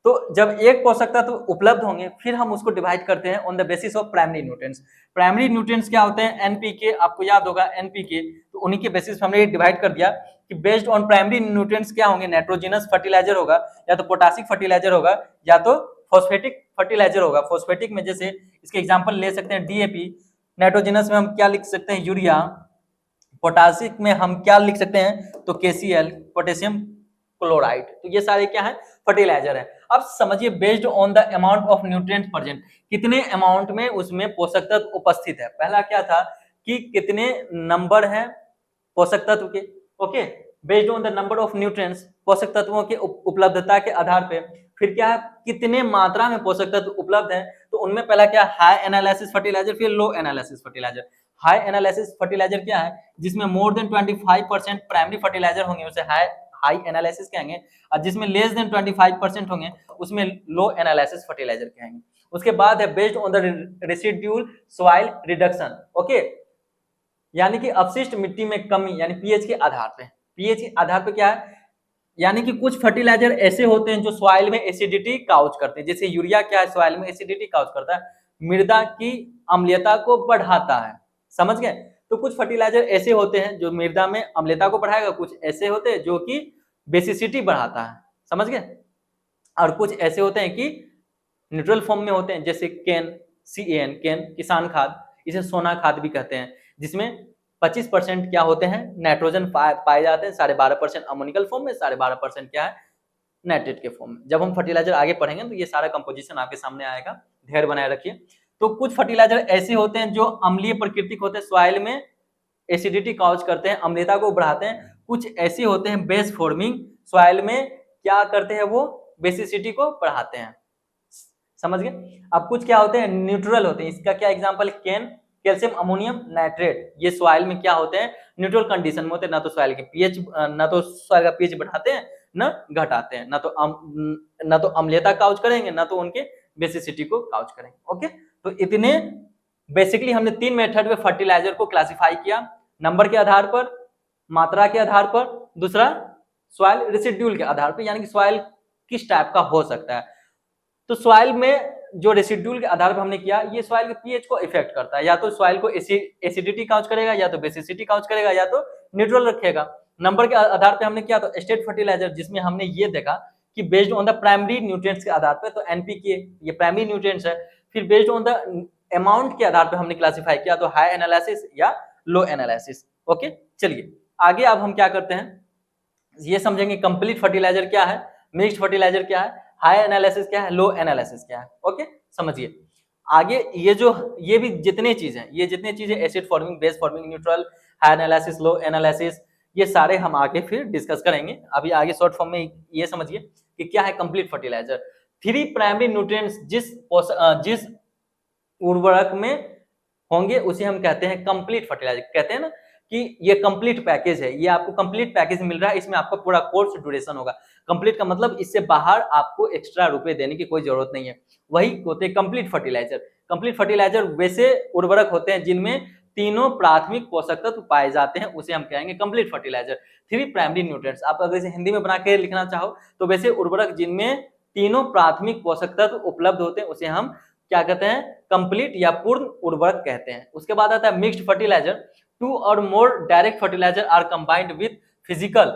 तो जब एक पोषक तत्व उपलब्ध होंगे फिर हम उसको डिवाइड करते हैं on the basis of primary nutrients. Primary nutrients क्या होते हैं, एनपीके, आपको याद होगा एनपीके। तो उन्हीं के बेसिस पे हमने डिवाइड कर दिया कि बेस्ड ऑन प्राइमरी न्यूट्रिएंट्स क्या होंगे, नाइट्रोजनस फर्टिलाइजर होगा, या तो पोटासिक फर्टिलाइजर होगा, या तो फॉस्फेटिक फर्टिलाइजर होगा। फॉस्फेटिक में जैसे इसके एग्जांपल ले सकते हैं डीएपी। नाइट्रोजनस में हम क्या लिख सकते हैं, यूरिया। पोटासिक में हम क्या लिख सकते हैं, तो केसीएल, पोटेशियम क्लोराइड। तो ये सारे क्या है, फर्टिलाइजर है। अब समझिए based on the amount of nutrient present, कितने अमाउंट में उसमें पोषक तत्व उपस्थित है। पहला क्या था कि कितने नंबर है पोषक तत्व के, okay, based on the number of nutrients. पोषक तत्वों के उपलब्धता के आधार पे। फिर क्या है, कितने मात्रा में पोषक तत्व उपलब्ध है, तो उनमें पहला क्या, हाई एनालिसिस फर्टिलाइजर, फिर low analysis fertiliser. High analysis fertiliser क्या है, जिसमें मोर देन 25% प्राइमरी फर्टिलाइजर होंगे उसे हाई एनालिसिस कहेंगे, और जिसमें लेस देन 25% होंगे उसमें लो एनालिसिस फर्टिलाइजर कहेंगे। उसके बाद है based on the residual soil reduction, okay, यानी कि अपशिष्ट मिट्टी में कमी, यानी पीएच के आधार पे। पीएच के आधार पे क्या है, यानी कि कुछ फर्टिलाइजर ऐसे होते हैं जो सॉइल में एसिडिटी काउज करते हैं, जैसे यूरिया क्या है, सॉइल में एसिडिटी काउज करता है, मृदा की अम्लीयता को बढ़ाता है, समझ गए। तो कुछ फर्टिलाइजर ऐसे होते हैं जो मृदा में अम्लीयता को बढ़ाएगा, कुछ ऐसे होते हैं जो कि बेसिसिटी बढ़ाता है, समझ गए। और कुछ ऐसे होते हैं कि न्यूट्रल फॉर्म में होते हैं, जैसे केन, केन किसान खाद, इसे सोना खाद भी कहते हैं, जिसमें 25% क्या होते हैं, नाइट्रोजन पाए जाते हैं, 12.5% अमोनिकल फॉर्म में, 12.5% क्या है, नाइट्रेट के फॉर्म में। जब हम फर्टिलाइजर आगे पढ़ेंगे तो ये सारा कंपोजिशन आपके सामने आएगा, ध्यान बनाए रखिए। तो कुछ फर्टिलाइजर ऐसे होते हैं जो अम्लीय प्रकृति होते हैं, सॉइल में एसिडिटी काउज करते हैं, अम्लीयता को बढ़ाते हैं। कुछ ऐसे होते हैं बेस फॉर्मिंग, सॉइल में क्या करते हैं, वो बेसिसिटी को बढ़ाते हैं, समझ गए। अब कुछ क्या होते हैं, न्यूट्रल होते हैं, इसका क्या एग्जांपल, केन, कैल्शियम अमोनियम नाइट्रेट, ये सॉइल में क्या होते हैं, न्यूट्रल कंडीशन में होते हैं, ना तो सॉइल के पीएच, ना तो सॉइल का पीएच बढ़ाते हैं ना घटाते हैं, ना तो अम्लीयता काउज करेंगे, ना तो उनके बेसिसिटी को काउज करेंगे, ओके। तो इतने बेसिकली हमने 3 मेथड में फर्टिलाइजर को क्लासिफाई किया, नंबर के आधार पर, मात्रा के आधार पर, दूसरा सॉइल रेसिड्यूल के आधार पर, यानी कि सॉइल किस टाइप का हो सकता है। तो सॉइल में जो रेसिड्यूल के आधार पर हमने किया, ये सॉइल के पीएच को इफेक्ट करता है, या तो सॉइल को एसिडिटी काउज करेगा, या तो बेसिसिटी काउज करेगा, या तो न्यूट्रल रखेगा। नंबर के आधार पे हमने किया तो स्टेट फर्टिलाइजर, जिसमें हमने ये देखा कि based on the primary nutrients के आधार पे, तो एनपीके ये प्राइमरी न्यूट्रिएंट्स है। फिर बेस्ड ऑन द अमाउंट के आधार पे हमने क्लासिफाई किया, तो हाई एनालिसिस या लो एनालिसिस, ओके। चलिए आगे अब हम क्या करते हैं, ये समझेंगे कंप्लीट फर्टिलाइजर क्या है, मिक्स्ड फर्टिलाइजर क्या है, हाई एनालिसिस क्या है, लो एनालिसिस क्या है, ओके। समझिए आगे, ये भी जितने चीज हैं, ये जितने चीजें acid forming, base forming, neutral, high analysis, low analysis, ये सारे हम आगे फिर डिस्कस करेंगे। अभी आगे शॉर्ट फॉर्म में ये समझिए कि क्या है कंप्लीट फर्टिलाइजर। 3 प्राइमरी न्यूट्रिएंट्स जिस उर्वरक में होंगे उसे हम कहते हैं कंप्लीट फर्टिलाइजर। कहते हैं ना कि ये कंप्लीट पैकेज है, ये आपको कंप्लीट पैकेज मिल रहा है, इसमें आपका पूरा कोर्स ड्यूरेशन होगा। कंप्लीट का मतलब इससे बाहर आपको एक्स्ट्रा रुपए देने की कोई जरूरत नहीं है, वही होते हैं कंप्लीट फर्टिलाइजर। कंप्लीट फर्टिलाइजर वैसे उर्वरक होते हैं जिनमें तीनों प्राथमिक पोषक तत्व पाए जाते हैं, उसे हम कहेंगे कंप्लीट फर्टिलाइजर। 3 प्राइमरी न्यूट्रिएंट्स, आप अगर इसे हिंदी में बना के लिखना चाहो तो वैसे उर्वरक जिनमें तीनों प्राथमिक पोषक तत्व उपलब्ध होते हैं उसे हम क्या कहते हैं, कंप्लीट या पूर्ण उर्वरक कहते हैं। उसके बाद आता है mixed fertiliser. 2 or more direct fertiliser are combined with physical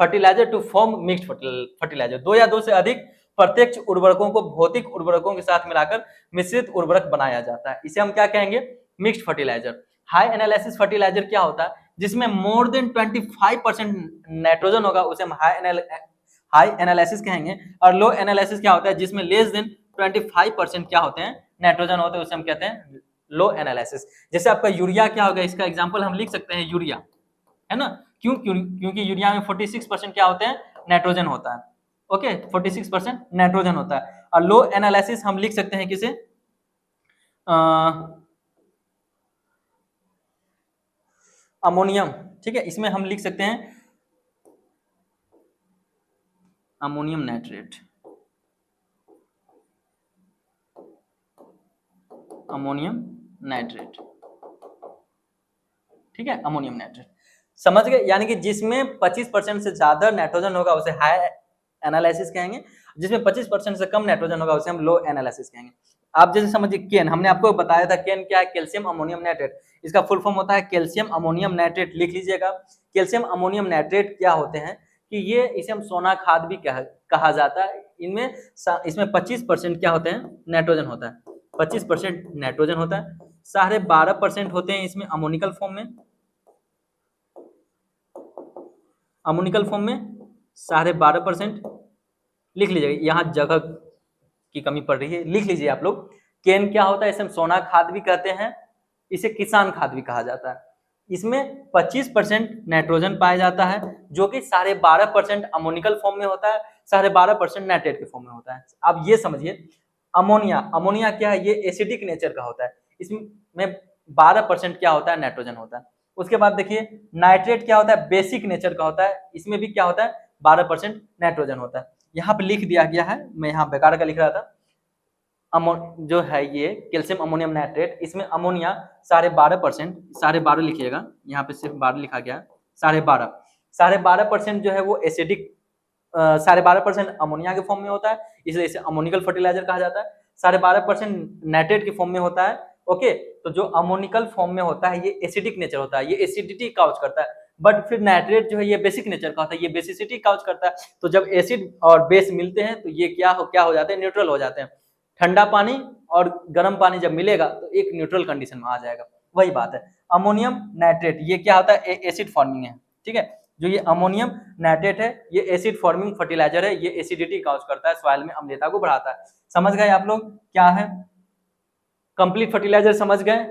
fertiliser to form mixed fertiliser. 2 या 2 से अधिक प्रत्यक्ष उर्वरकों को भौतिक उर्वरकों के साथ मिलाकर मिश्रित उर्वरक बनाया जाता है, इसे हम क्या कहेंगे, mixed fertiliser. High analysis fertiliser क्या होता है, जिसमें मोर देन 25% नाइट्रोजन होगा, उसे हम हाई एनालिसिस कहेंगे। और लो एनालिसिस क्या होता है, जिसमें लेस देन 25% क्या होते हैं, नाइट्रोजन होते हैं, उसे हम कहते हैं लो एनालिसिस। जैसे आपका यूरिया क्या होगा, इसका एग्जांपल हम लिख सकते हैं यूरिया, है ना। क्योंकि यूरिया में 46% क्या होते हैं, नाइट्रोजन होता है, ओके, 46% नाइट्रोजन होता है। और लो एनालिसिस हम लिख सकते हैं किसे, अमोनियम, ठीक है, इसमें हम लिख सकते हैं अमोनियम नाइट्रेट, अमोनियम नाइट्रेट, ठीक है, अमोनियम नाइट्रेट, समझ गए। यानी कि जिसमें 25% से ज्यादा नाइट्रोजन होगा उसे हाई एनालिसिस कहेंगे, जिसमें 25% से कम नाइट्रोजन होगा उसे हम लो एनालिसिस कहेंगे। आप जैसे समझिए केन, हमने आपको बताया था केन क्या है, कैल्शियम अमोनियम नाइट्रेट, इसका फुल फॉर्म होता है कैल्शियम अमोनियम नाइट्रेट, लिख लीजिएगा। कैल्शियम अमोनियम नाइट्रेट क्या होते हैं कि ये, इसे हम सोना खाद भी कहा जाता है। इसमें 25% क्या होते हैं, नाइट्रोजन होता है, 25% नाइट्रोजन होता है, 12.5% होते हैं इसमें अमोनिकल फॉर्म में, अमोनिकल फॉर्म में 12.5% लिख लीजिएगा, यहाँ जगह की कमी पड़ रही है, लिख लीजिए आप लोग। केन क्या होता है, इसे हम सोना खाद भी कहते हैं, इसे किसान खाद भी कहा जाता है। इसमें 25% नाइट्रोजन पाया जाता है, जो कि 12.5% अमोनिकल फॉर्म में होता है, 12.5% नाइट्रेट के फॉर्म में होता है। अब ये समझिए अमोनिया क्या है, ये एसिडिक नेचर का होता है, इसमें 12% क्या होता है, नाइट्रोजन होता है। उसके बाद देखिए नाइट्रेट क्या होता है, बेसिक नेचर का होता है, इसमें भी क्या होता है, 12% नाइट्रोजन होता है। यहाँ पे लिख दिया गया है, मैं यहाँ बेकार का लिख रहा था, जो है ये कैल्शियम अमोनियम नाइट्रेट, इसमें अमोनिया 12.5%, 12.5 लिखिएगा, यहाँ पे सिर्फ 12 लिखा गया, 12.5% जो है वो एसिडिक 12.5% अमोनिया के फॉर्म में होता है, इसलिए इसे अमोनिकल फर्टिलाइजर कहा जाता है। 12.5% नाइट्रेट के फॉर्म में होता है। ओके, तो जो अमोनिकल फॉर्म में होता है ये एसिडिक नेचर होता है, ये एसिडिटी काउज करता है। बट फिर नाइट्रेट जो है ये बेसिक नेचर का होता है, ये बेसिसिटी काउज करता है। तो जब एसिड और बेस मिलते हैं तो ये क्या हो जाते हैं, न्यूट्रल हो जाते हैं। ठंडा पानी और गर्म पानी जब मिलेगा तो एक न्यूट्रल कंडीशन में आ जाएगा, वही बात है। अमोनियम नाइट्रेट ये क्या होता है, एसिड फॉर्मिंग है, ठीक है। जो ये अमोनियम नाइट्रेट है ये एसिड फॉर्मिंग फर्टिलाइजर है, ये एसिडिटी काउज करता है, सॉइल में अम्लता को बढ़ाता है। समझ गए आप लोग क्या है, कंप्लीट फर्टिलाइजर समझ गए,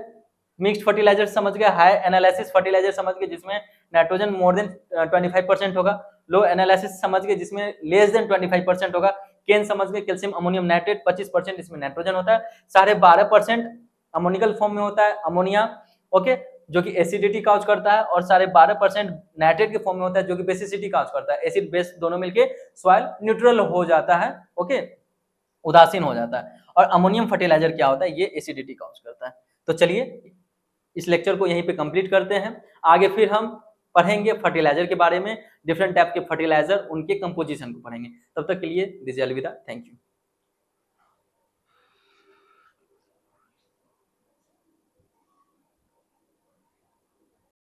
मिक्स्ड फर्टिलाइजर समझ गए, हाई एनालिसिस फर्टिलाइजर समझ गए जिसमें नाइट्रोजन मोर देन 25% होगा, लो एनालिसिस समझ गए जिसमें लेस देन 25% होगा, केन समझ गए, कैल्शियम अमोनियम नाइट्रेट 25% इसमें नाइट्रोजन होता है, 12.5% अमोनिकल फॉर्म में होता है अमोनिया, ओके, जो कि एसिडिटी काउज करता है, और 12.5% नाइट्रेट के फॉर्म में होता है जो कि बेसिसिटी काउज करता है। एसिड बेस दोनों मिलके सॉइल न्यूट्रल हो जाता है, ओके, उदासीन हो जाता है। और अमोनियम फर्टिलाइजर क्या होता है, ये एसिडिटी काउज करता है। तो चलिए इस लेक्चर को यहीं पे कंप्लीट करते हैं, आगे फिर हम पढ़ेंगे फर्टिलाइजर के बारे में, डिफरेंट टाइप के फर्टिलाइजर, उनके कंपोजिशन को पढ़ेंगे। तब तक के लिए दीजिए अलविदा, थैंक यू।